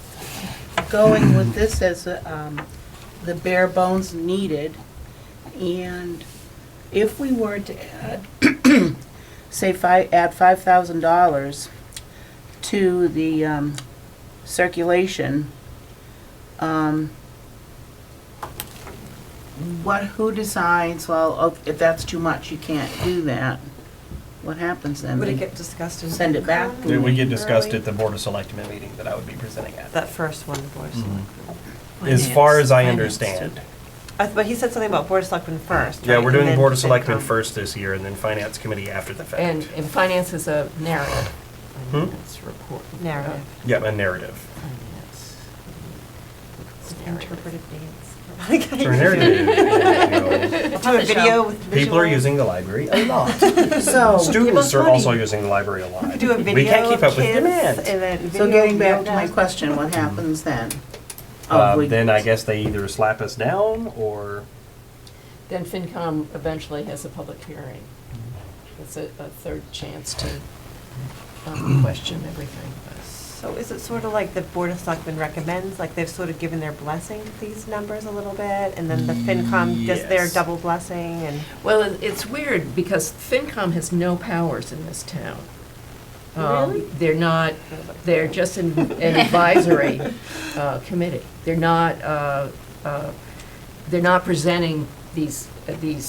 going with this as the bare bones needed, and if we were to add, say, add $5,000 to the circulation, who decides, well, if that's too much, you can't do that? What happens then? Would it They get discussed in? send it back? FinCom? It would get discussed Early? at the Board of Selectmen meeting that I would be presenting at. That first one, the Board of Mhm. Selectmen. As far as I Finance, understand. But he said something about Board of Selectmen first, Yeah, right? we're And doing then Board of Selectmen FinCom. first this year, and then Finance Committee after the fact. And finance is a narrative. Hmm? Finance report. Narrative. Yeah, a narrative. Finance. Interpretive dance. It's our narrative. We'll do a video with People are visuals. using the library a lot. So, Students are funny. also using the library a lot. Do a video We can't keep of up with kids demand. and then video so getting of back to my yoga. question, what happens then? Oh, we- Then I guess they either slap us down or. Then FinCom eventually has a public hearing. It's a third chance to question everything. So is it sort of like the Board of Selectmen recommends, like they've sort of given their blessing to these numbers a little bit, and then the FinCom does their Yes. double blessing, and Well, it's weird because FinCom has no powers in this town. Really? They're just an advisory committee. They're not presenting these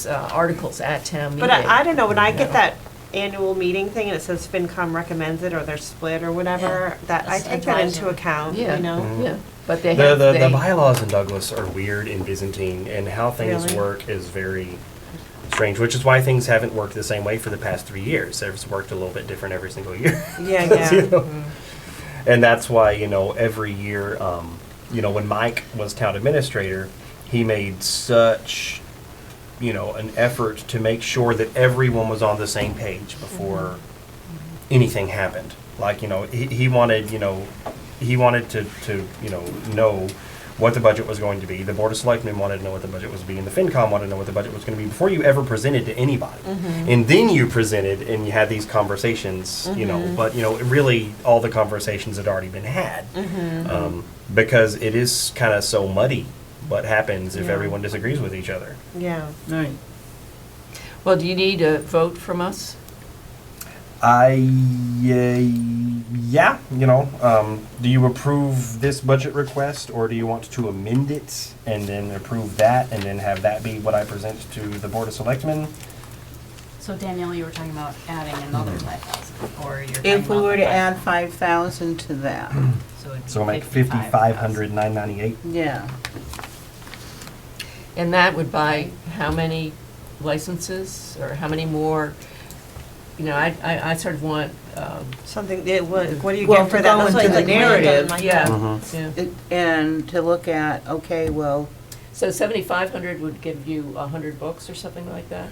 articles at town meeting. but I don't know, when I get No. that annual meeting thing and it says FinCom recommends it, or they're split or whatever, that I It's take that into advisory. account, Yeah. you know? Mhm. Yeah, but they The, have, the, they. the bylaws in Douglas are weird and Byzantine, and how things Really? work is very strange, which is why things haven't worked the same way for the past 3 years. They've worked a little bit different every single year. Yeah, yeah. You know? Mhm. And that's why, you know, every year, you know, when Mike was town administrator, he made such, you know, an effort to make sure that everyone was on the same page before anything happened. Like, you know, he wanted, you know, to, you know what the budget was going to be. The Board of Selectmen wanted to know what the budget was being. The FinCom wanted to know what the budget was going to be before you ever presented to anybody. And then you presented and you had these conversations, you know, but, you know, really all the conversations had already been had. Because it is kind of so muddy what happens if Yeah. everyone disagrees with each other. Yeah. Right. Well, do you need a vote from us? Yeah, you know, do you approve this budget request, or do you want to amend it and then approve that and then have that be what I present to the Board of Selectmen? So Danielle, you were talking about adding another 5,000, or you're talking If we about were the to five- add 5,000 to that, So it'd be So make 55,000. 5,500,998. yeah. And that would buy how many licenses, or how many more? You know, I sort of want, Something, what do you Well, get for to that? go That's into like the random, narrative, like yeah, that. Mhm. yeah. And to look at, okay, well, So 7,500 would give you 100 books or something like that?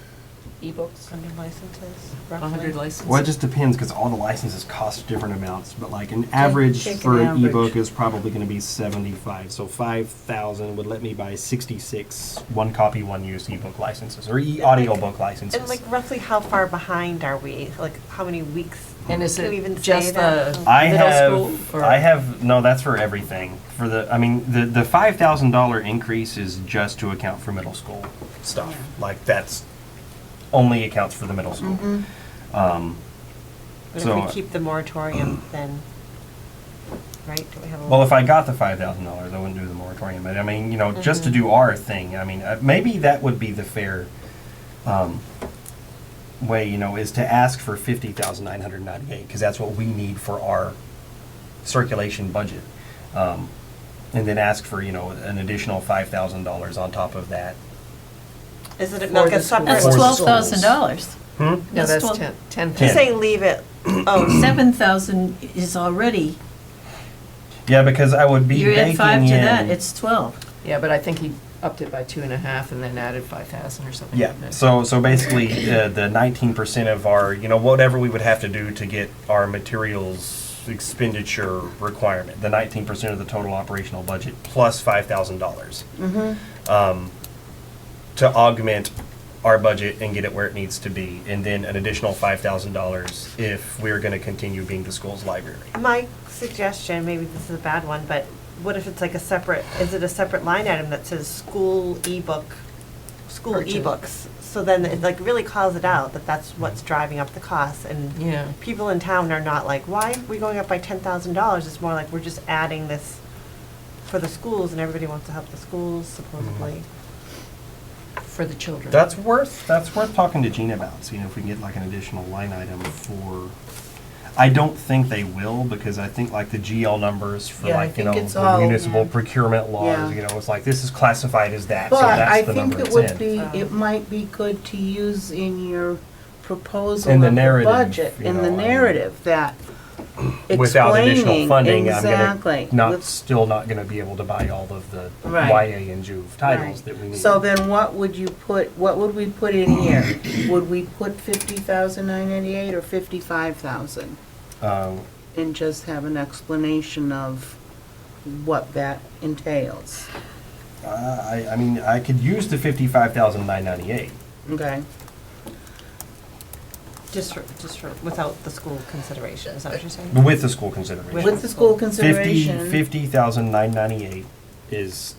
E-books? 100 licenses, 100 roughly. licenses? Well, it just depends, because all the licenses cost different amounts, but like an average take for an an average. ebook is probably gonna be 75. So 5,000 would let me buy 66 One copy, one use ebook licenses, or audiobook licenses. And like roughly how far behind are we? Like how many weeks? And is Can we even it say just that? the I middle have, school? or- I have, no, that's for everything. For the, I mean, the $5,000 increase is just to account for middle school stuff. Like, that's only accounts for the middle school. Um, But if so, we keep the moratorium, then, right? Do we have a? well, if I got the $5,000, I wouldn't do the moratorium. But I mean, you know, just to do our thing, I mean, maybe that would be the fair way, you know, is to ask for 50,998, because that's what we need for our circulation budget. And then ask for, you know, an additional $5,000 on top of that. Is it For like the a separate? That's For $12,000. Hmm? No, That's that's 12 10. Just saying leave it, oh, 7,000 is already, Yeah, because I would be You add 5 baking to that, in. it's 12. Yeah, but I think he upped it by 2.5 and then added 5,000 or something Yeah, like that. so basically, the 19% of our, whatever we would have to do to get our materials expenditure requirement, the 19% of the total operational budget plus $5,000. To augment our budget and get it where it needs to be, and then an additional $5,000 if we're gonna continue being the school's library. My suggestion, maybe this is a bad one, but what if it's like is it a separate line item that says school Purchase. ebooks? So then it like really calls it out that that's what's driving up the costs, and Yeah. people in town are not like, why are we going up by $10,000? It's more like we're just adding this for the schools, and everybody wants to help the schools supposedly. For the children. That's worth talking to Gina about, seeing if we can get like an additional line item for, I don't think they will, because I think like the GL numbers for Yeah, I like, think it's the all- municipal yeah. procurement laws, Yeah. it's like, this is classified as that, so But that's I the think number it it's would in. be, it might be good to use in your proposal In the of the narrative, budget, in the narrative, that Without additional explaining funding, exactly. I'm with- still not gonna be able to buy all of the Right. YA and Juve titles Right. that we need. So then what would we put in here? Would we put 50,998 or 55,000? Um, And just have an explanation of what that entails, I mean, I could use the 55,998. okay? Just for, without the school consideration, is that what you're saying? With the school consideration. With the school consideration. 50,998 is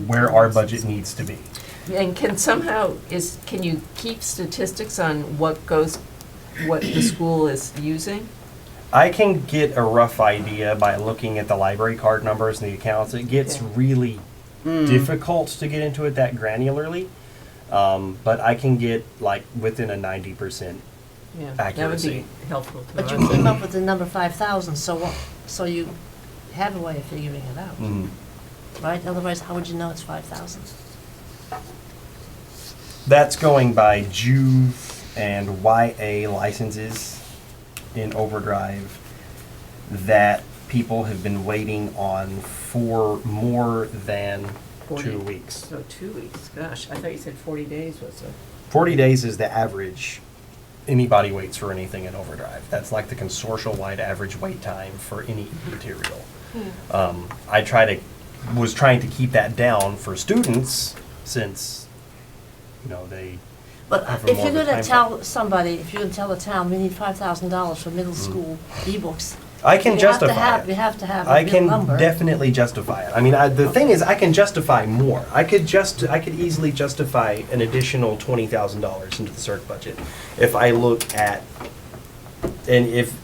where our budget needs to be. And can you keep statistics on what the school is using? I can get a rough idea by looking at the library card numbers and the accounts. It gets Yeah. really difficult to get into it that granularly, but I can get like within a 90%. Yeah, that would Accuracy. be helpful to But you us. came up with the number 5,000, so you have a way of figuring it out, Mhm. right? Otherwise, how would you know it's 5,000? That's going by Juve and YA licenses in Overdrive that people have been waiting on for more than 2 weeks. So 2 weeks, gosh, I thought you said 40 days was a. 40 days is the average anybody waits for anything in Overdrive. That's like the consortial-wide average wait time for any material. I was trying to keep that down for students since, they But have if more you're of a gonna time tell somebody, if you're gonna tell the town, we need $5,000 for middle school ebooks. I can you justify have to it. have to have a I real can number. definitely justify it. I mean, the thing is, I can justify more. I could easily justify an additional $20,000 into the CERC budget if I look at, and if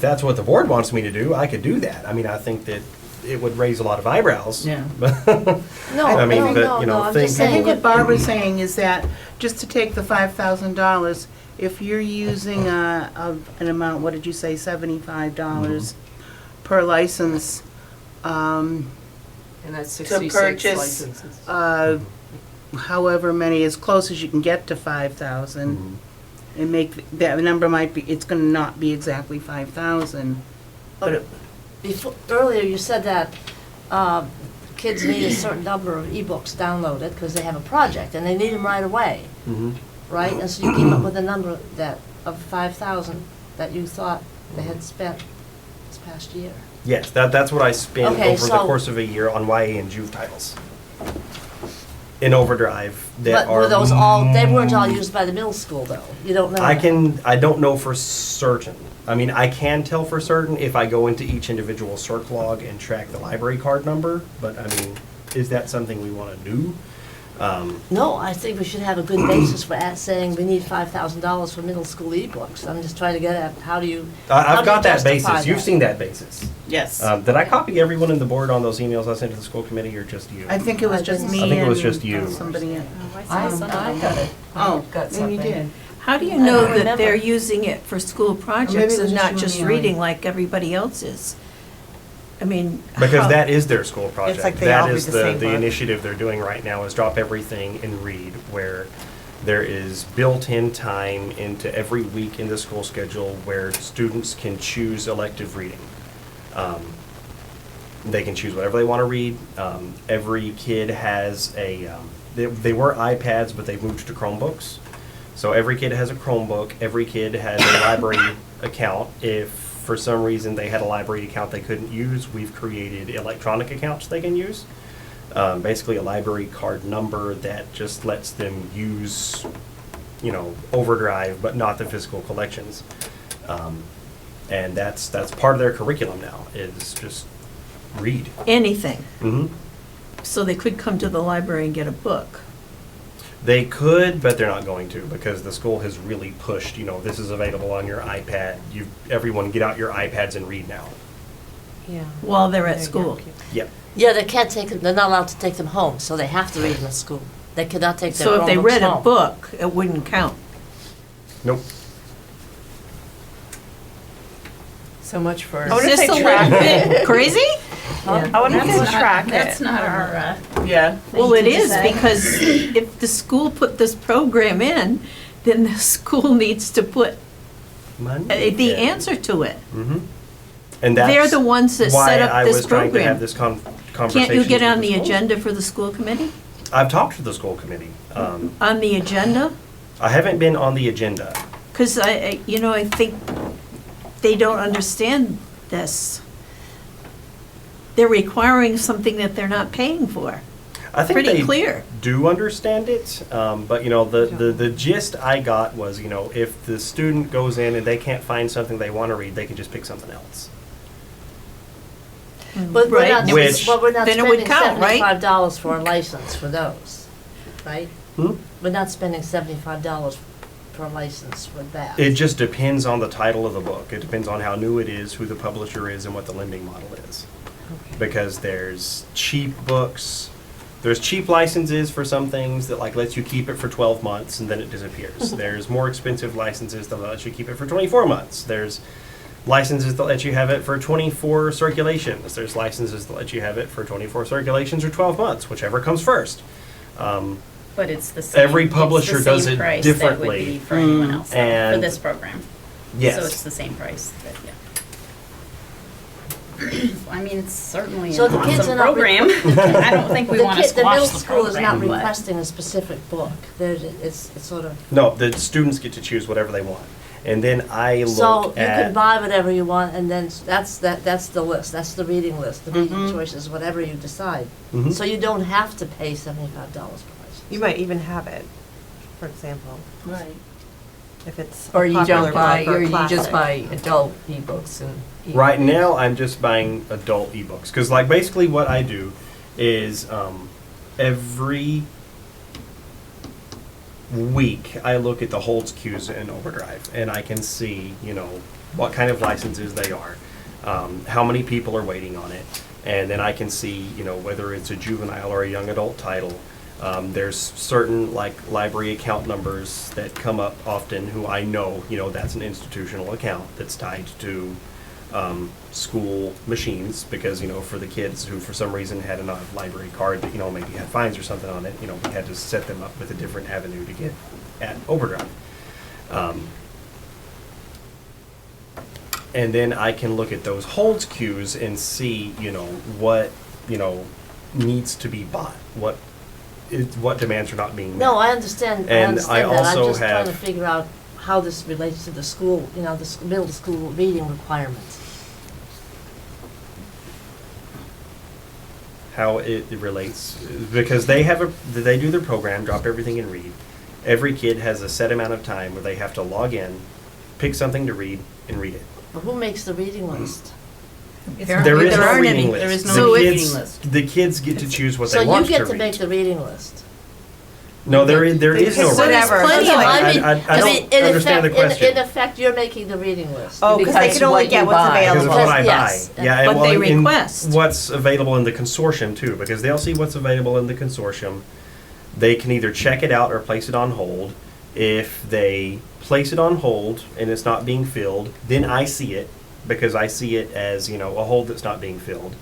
that's what the board wants me to do, I could do that. I mean, I think that it would raise a lot of eyebrows. Yeah. No, I mean, no, but, no, no, I'm just I think saying, what Barbara's saying is that, just to take the $5,000, if you're using an amount, what did you say, $75 per license, And that's to 66 purchase, licenses. however many, as close as you can get to 5,000, and make, that number might be, it's gonna not be exactly 5,000, but it, earlier you said that kids need a certain number of ebooks downloaded because they have a project and they need them right away, right? And so you came up with a number of 5,000 that you thought they had spent this past year. Yes, that's what I spent Okay, over the so- course of a year on YA and Juve titles. In Overdrive, that But were those they weren't all mm, used by the middle school though? You don't know that. I don't know for certain. I mean, I can tell for certain if I go into each individual CERC log and track the library card number, but I mean, is that something we want to do? No, I think we should have a good basis for saying we need $5,000 for middle school ebooks. I'm just trying to get at, how do you I've got that justify basis. You've that? seen that basis. yes. Did I copy everyone in the board on those emails I sent to the school committee, or just you? I think it was I just didn't- me I think it was and just you. somebody else. I got it. Oh, got then you something. did. How do you I don't know that remember. they're using it for school maybe projects it was and just not you just and Elaine. reading like everybody else is? I mean. Because how- that is their school project. like they all That read is the the same book. initiative they're doing right now, is drop everything and read, where there is built-in time into every week in the school schedule where students can choose elective reading. They can choose whatever they want to read. Every kid has they were iPads, but they've moved to Chromebooks. So every kid has a Chromebook. Every kid has a library account. If for some reason they had a library account they couldn't use, we've created electronic accounts they can use. Basically a library card number that just lets them use, Overdrive, but not the physical collections. And that's part of their curriculum now, is just read. Anything. Hmm. So they could come to the library and get a book. They could, but they're not going to, because the school has really pushed, this is available on your iPad. Everyone get out your iPads and read now. Yeah. While they're at They're school. young kids. Yep. Yeah, they can't take them, they're not allowed to take them home, so they have to read them at school. They cannot take their So if they Chromebooks read a home. book, it wouldn't count. Nope. So much for. I wonder Is if this they a track little it. bit crazy? Yeah. I wonder if That's they not- track it. That's not or- our, Yeah. Well, it thing to is, say. because if the school put this program in, then the school needs to put the answer to it. Mm-hmm. And that's They're the ones that set up why I this was trying to program. have this conversation. Can't you get with on the the schools. agenda for the school committee? I've talked to the school committee. On the agenda? I haven't been on the agenda. Because I think they don't understand this. They're requiring something that they're not paying for. I think Pretty they clear. do understand it, but the gist I got was, if the student goes in and they can't find something they want to read, they can just pick something else. But we're Right. not, Which- but we're not Then it would spending count, right? $75 for a license for those, right? Hmm? We're not spending $75 for a license for that. It just depends on the title of the book. It depends on how new it is, who the publisher is, and what the lending model is. Because there's cheap books, there's cheap licenses for some things that lets you keep it for 12 months and then it disappears. There's more expensive licenses that let you keep it for 24 months. There's licenses that let you have it for 24 circulations. There's licenses that let you have it for 24 circulations or 12 months, whichever comes first. but it's the same. Every it's the publisher same does it price that would differently. be for anyone else, though, for And- this program. Yes. So it's the same price, but yeah. I mean, it's certainly So an the kids awesome are not program. I don't think we want to The middle squash the school is not program, but. requesting a specific book. It's sort of, No, the students get to choose whatever they want. And then I so look you can at, buy whatever you want, and then that's the list, that's the reading list, the reading Mhm. choices, whatever you decide. Mhm. So you don't have to pay $75 per license. You might even have it, for example, Right. if it's a Or you popular don't buy, book or or a you just classic. buy adult ebooks and. right now, I'm just buying adult ebooks. Because basically what I do is every week I look at the holds queues in Overdrive. And I can see, what kind of licenses they are. How many people are waiting on it. And then I can see, whether it's a juvenile or a young adult title. There's certain library account numbers that come up often who I know, that's an institutional account that's tied to school machines because, for the kids who for some reason had a library card that, maybe had fines or something on it, we had to set them up with a different avenue to get at Overdrive. And then I can look at those holds queues and see, what, needs to be bought, what demands are not being met. No, I understand, I And understand I that. I'm also just trying to have- figure out how this relates to the school, the middle school reading requirements. How it relates, because they do their program, drop everything and read. Every kid has a set amount of time where they have to log in, pick something to read, and read it. But who makes the reading list? There is no aren't reading any. list. There is no The reading kids- list. The kids get to choose what So they want you to get to make read. the reading list. No, there is no Because reading whatever. list. Plenty No, of- I mean, I in understand the effect, question. in effect, you're making the reading list. Oh, because they Because can only what get you what's buy. Because available. it's what I buy. Yes. Yeah, and But well, they in request. what's available in the consortium too, because they'll see what's available in the consortium. They can either check it out or place it on hold. If they place it on hold and it's not being filled, then I see it because I see it as, a hold that's not being filled.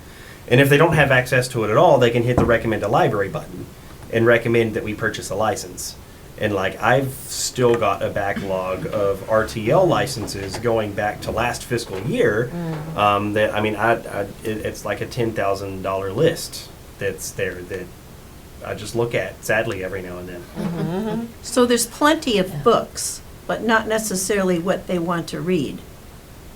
And if they don't have access to it at all, they can hit the recommend a library button and recommend that we purchase a license. And like, I've still got a backlog of RTL licenses going back to last fiscal year. That, I mean, it's like a $10,000 list that's there that I just look at sadly every now and then. So there's plenty of books, but not necessarily what they want to read.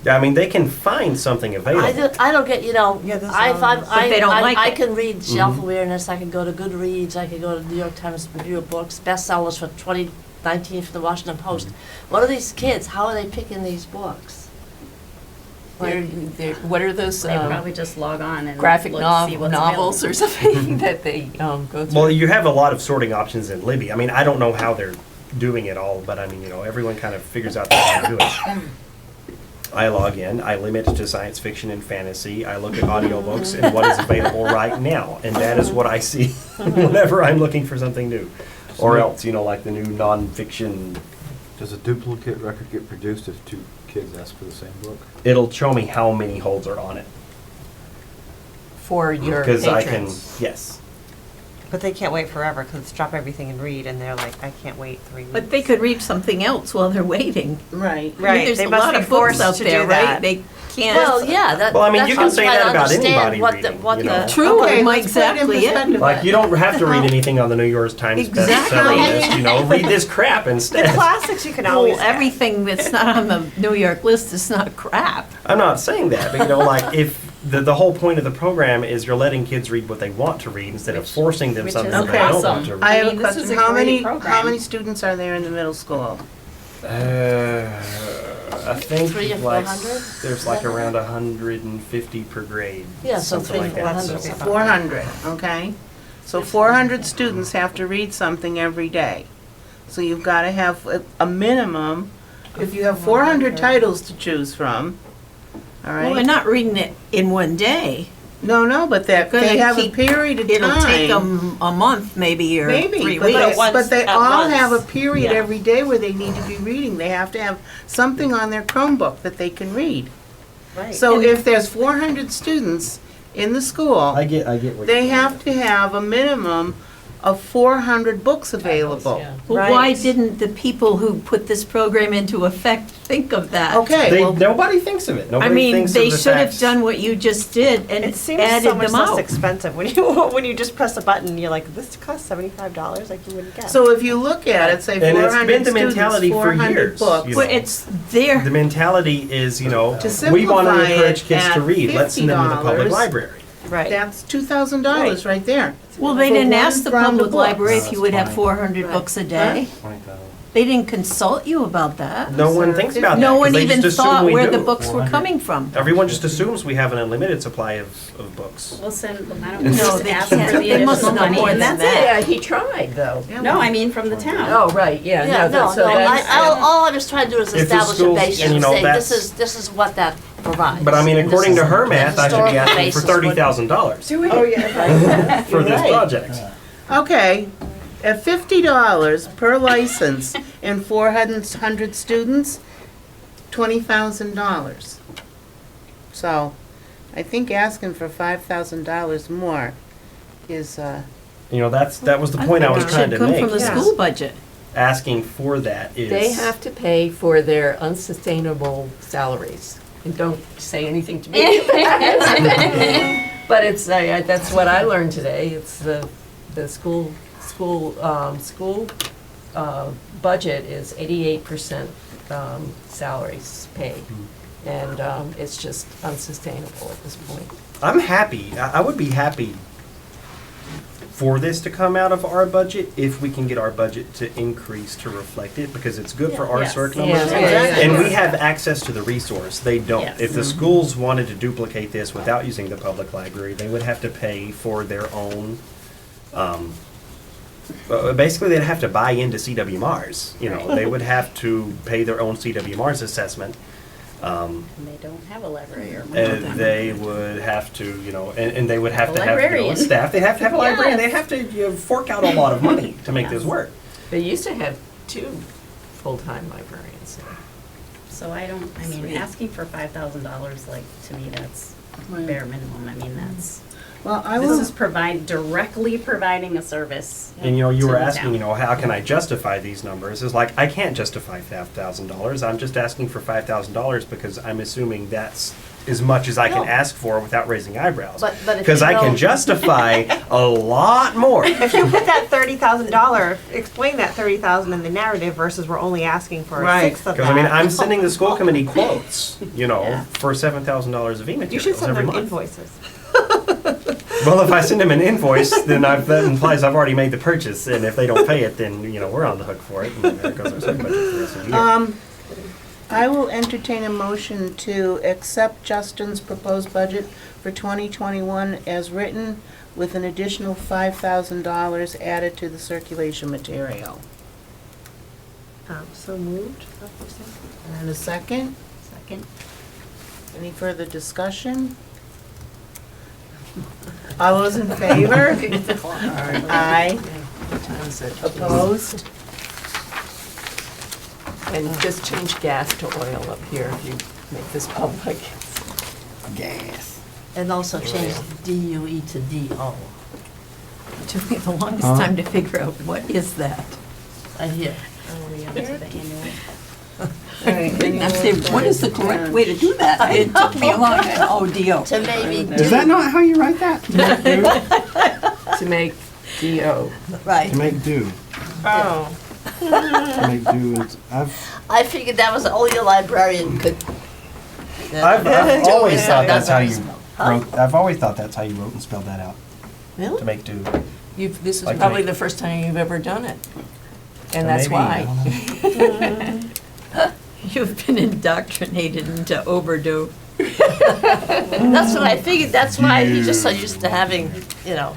I mean, they can find something available. I don't get, you know, Yeah, that's I, all. But they don't like I it. can read shelf awareness, I can go to Goodreads, I can go to New York Times Review of Books, bestsellers for 2019 from the Washington Post. What are these kids, how are they picking these books? What are those They probably just log on and graphic look to see what's novels or available. something that they go through? Well, you have a lot of sorting options in Libby. I mean, I don't know how they're doing it all, but I mean, you know, everyone kind of figures out how to do it. I log in, I limit to science fiction and fantasy, I look at audiobooks and what is available right now, and that is what I see whenever I'm looking for something new. Or else, you know, like the new nonfiction, Does a duplicate record get produced if two kids ask for the same book? it'll show me how many holds are on it. For your Because I can, patrons. yes. But they can't wait forever because it's drop everything and read, and they're like, I can't wait 3 weeks. But they could read something else while they're waiting. Right. I mean, Right, there's they a must lot be of books forced out to there, do right? that. They can't. Well, yeah, Well, I mean, that's you what can I'm say trying that to about understand, anybody what reading, what you the. know. True, Okay, my- let's put it in exactly it. perspective. Like, you don't have to read anything on the New York Times Exactly. bestseller list, you know, read this crap The instead. classics you can always Well, get. everything that's not on the New York list is not crap. I'm not saying that, but you know, like, if the whole point of the program is you're letting kids read what they want to read instead of forcing them which something is that they don't awesome. want to read. I have mean, a this is question. a How great many, program. how many students are there in the middle school? I think 300 or like 400? there's like around 150 per grade. Yeah, so something like 300, that. 400. 400, okay? So 400 students have to read something every day. So you've got to have a minimum, if you have 400 titles to choose from, all Well, they're right? not reading it in one day. No, but that, They're they gonna have a keep- period of time. It'll take them a month maybe or Maybe, 3 but weeks. they, once but they at all once. have a period Yeah. every day where they need to be reading. They have to have something on their Chromebook that they can read. Right. So if there's 400 students in the school, I get what they you're have to have a minimum of 400 books available. Yeah. Well, why Right. didn't the people who put this program into effect think of that? Okay, well, Nobody thinks of it. I Nobody mean, thinks they of the should have facts. done what you just did and It seems added so much them less out. expensive when you when you just press a button. You're like, this costs $75. Like you wouldn't guess. so if you look at it, say And it's 400 been the students, mentality for 400 years, books. you Well, know. it's there. The mentality is, you know, To we want to simplify encourage it kids to at read. Let's send them to the public $50, library. right. That's $2,000 right there. Well, they For didn't one ask the round of public books. library if No, you would have that's 400 Right. books a day. 20,000. They didn't consult you about that. No one thinks about that. No 'cause one they even just assume thought we where the do. books were 400. coming from. Everyone just assumes we have an unlimited supply of books. Well, send, I don't No, know, just they ask can't. for the They must additional know money more and than that's it. Yeah, he tried, though. No, I mean from the town. Oh, right, yeah. Yeah, no, so no, that's- all I'm just trying to do is If the establish a schools- basis, and, you know, say, that's- this is what that provides. But I mean, and this according to is her the math, I should be historical asking for basis would- $30,000 Oh, yeah. for this project. Okay, at $50 per license and 400 students, $20,000. So, I think asking for $5,000 more is, You know, that was the point I was think trying it to should come from make. the Yeah. school budget. Asking for that is. They have to pay for their unsustainable salaries. And don't say anything to me. But it's, that's what I learned today. It's the school budget is 88% salaries paid. And it's just unsustainable at this point. I'm happy. I would be happy for this to come out of our budget if we can get our budget to increase to reflect it, because it's good for our Yes. CERC Yeah, numbers. exactly. And we have access to the resource. They don't. Yes. If the schools wanted to duplicate this without using the public library, they would have to pay for their own, basically they'd have to buy into CW Mars. You know, they would have to pay their own CW Mars assessment. And they don't have a library or money. And they would have to, you know, and they would have A to have, you know, a librarian. staff, they'd have to have a librarian, they'd Yes. have to, you know, fork out a lot of money to make this Yes. work. They used to have 2 full-time librarians. So I don't, I mean, asking for $5,000, like, to me, that's bare minimum. I mean, that's, Well, I This will, is directly providing a service. And you to were the asking, town. how can I justify these numbers? It's like, I can't justify $5,000. I'm just asking for $5,000 because I'm assuming that's as much as I can No. ask for without raising eyebrows. But if Because you I can don't- justify a lot more. If you put that $30,000, explain that 30,000 in the narrative versus we're only asking for a Right. sixth of that. Because I mean, I'm sending the school committee quotes, Yeah. for $7,000 of You should e-materials send every them month. invoices. Well, if I send them an invoice, then that implies I've already made the purchase, and if they don't pay it, then, we're on the hook for it, and there goes our sub budget for the rest of the year. I will entertain a motion to accept Justin's proposed budget for 2021 as written with an additional $5,000 added to the circulation material. So moved. And a second? Second. Any further discussion? All those in favor? Aye. What time is it? Opposed? And just change gas to oil up here if you make this public. Gas. And also change DUE to DO. It took me the longest Huh? time to figure out what is that. I hear. Oh, yeah, to the annual. All right, I said, what is the correct way to do that? It took me a long time. Oh, Dio. To maybe Is that not how you write that? To make DO. Right. To make do. Oh. To make do. I figured that was only a librarian could. I've always thought that's how you Huh? wrote, I've always thought that's how you wrote and spelled that out, to Really? make do. This is Like to probably make- the first time you've ever done it. And So that's maybe, I why. don't know. You've been indoctrinated into overdo. That's what I figured. That's why he's just so used to having, Yeah.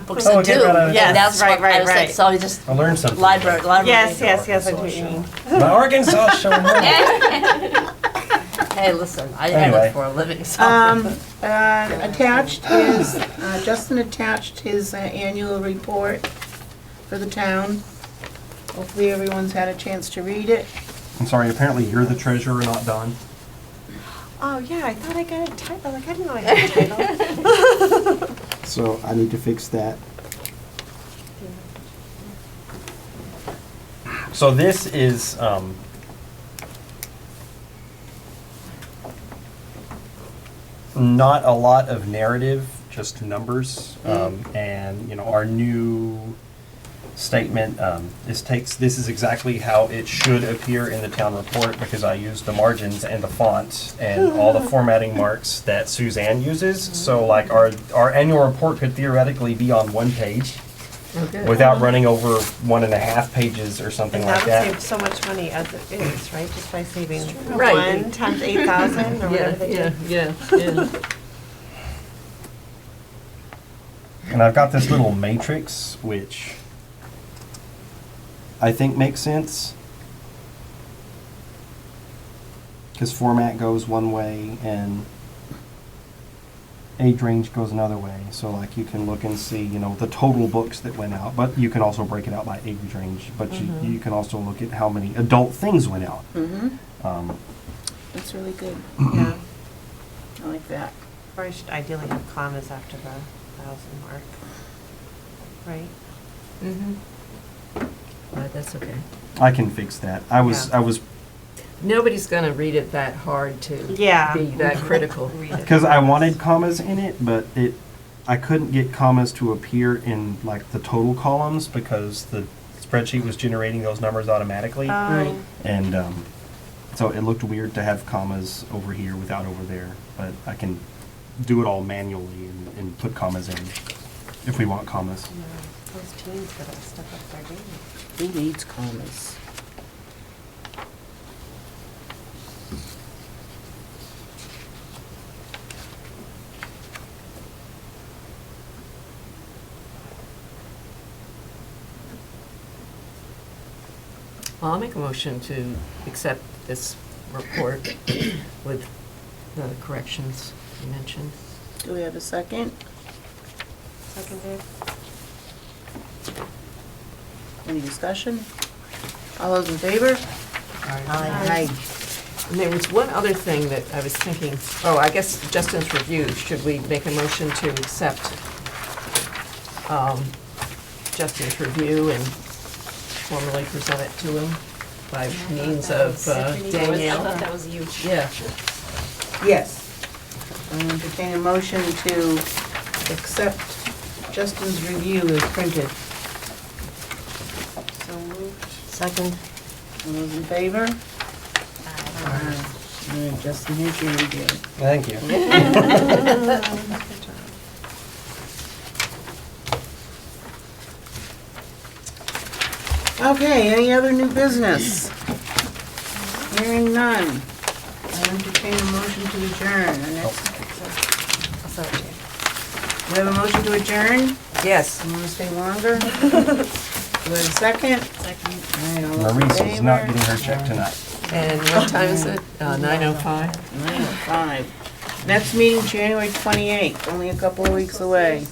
books Oh, to get do. right out of Yeah, it. that's Right, what I right, was like. right. So he just I learned something. library. Yes, I know what you mean. My Arkansas showing up. Hey, listen, I have Anyway. it for a living. So. Attached is, Justin attached his annual report for the town. Hopefully everyone's had a chance to read it. I'm sorry, apparently you're the treasurer, not Don. Oh, yeah, I thought I got a title. Like, I didn't know I had a title. So I need to fix that. So this is, not a lot of narrative, just numbers. And, our new statement, this is exactly how it should appear in the town report because I used the margins and the font and all the formatting marks that Suzanne uses. So like our annual report could theoretically be on one page Okay. without running over 1.5 pages or something And like that that. would save so much money as it is, right? Just by saving Right. 1 times 8,000 or whatever they do. Yeah. And I've got this little matrix, which I think makes sense. Because format goes one way and age range goes another way. So like you can look and see, the total books that went out, but you can also break it out by age range. But you can also look at how many adult things went out. Mm-hmm. That's really good. Yeah. I like that. Or I should ideally have commas after the 1,000 mark. Right? But that's okay. I can fix that. I was Nobody's gonna read it that hard to Yeah. be that critical. Read it. because I wanted commas in it, but I couldn't get commas to appear in like the total columns because the spreadsheet was generating those numbers automatically. Right. And so it looked weird to have commas over here without over there, but I can do it all manually and put commas in if we want commas. Those teens got that stuff up their game. Who needs commas? I'll make a motion to accept this report with the corrections you mentioned. Do we have a second? Seconded. Any discussion? All those in favor? Aye. And there was one other thing that I was thinking, I guess Justin's review, should we make a motion to accept Justin's review and formally present it to him by means of I Danielle? thought that was you. Yeah. Yes. I entertain a motion to accept Justin's review as printed. So moved. Second. All those in favor? All right, Justin, here's your review. Thank you. Okay, any other new business? Hearing none. I entertain a motion to adjourn. Our next, we have a motion to adjourn? Yes. You want to stay longer? Do we have a second? Second. All right, all those in Maurice is not favor? getting her check tonight. And what time is it? 9:05? 9:05. Next meeting, January 28th, only a couple of weeks away.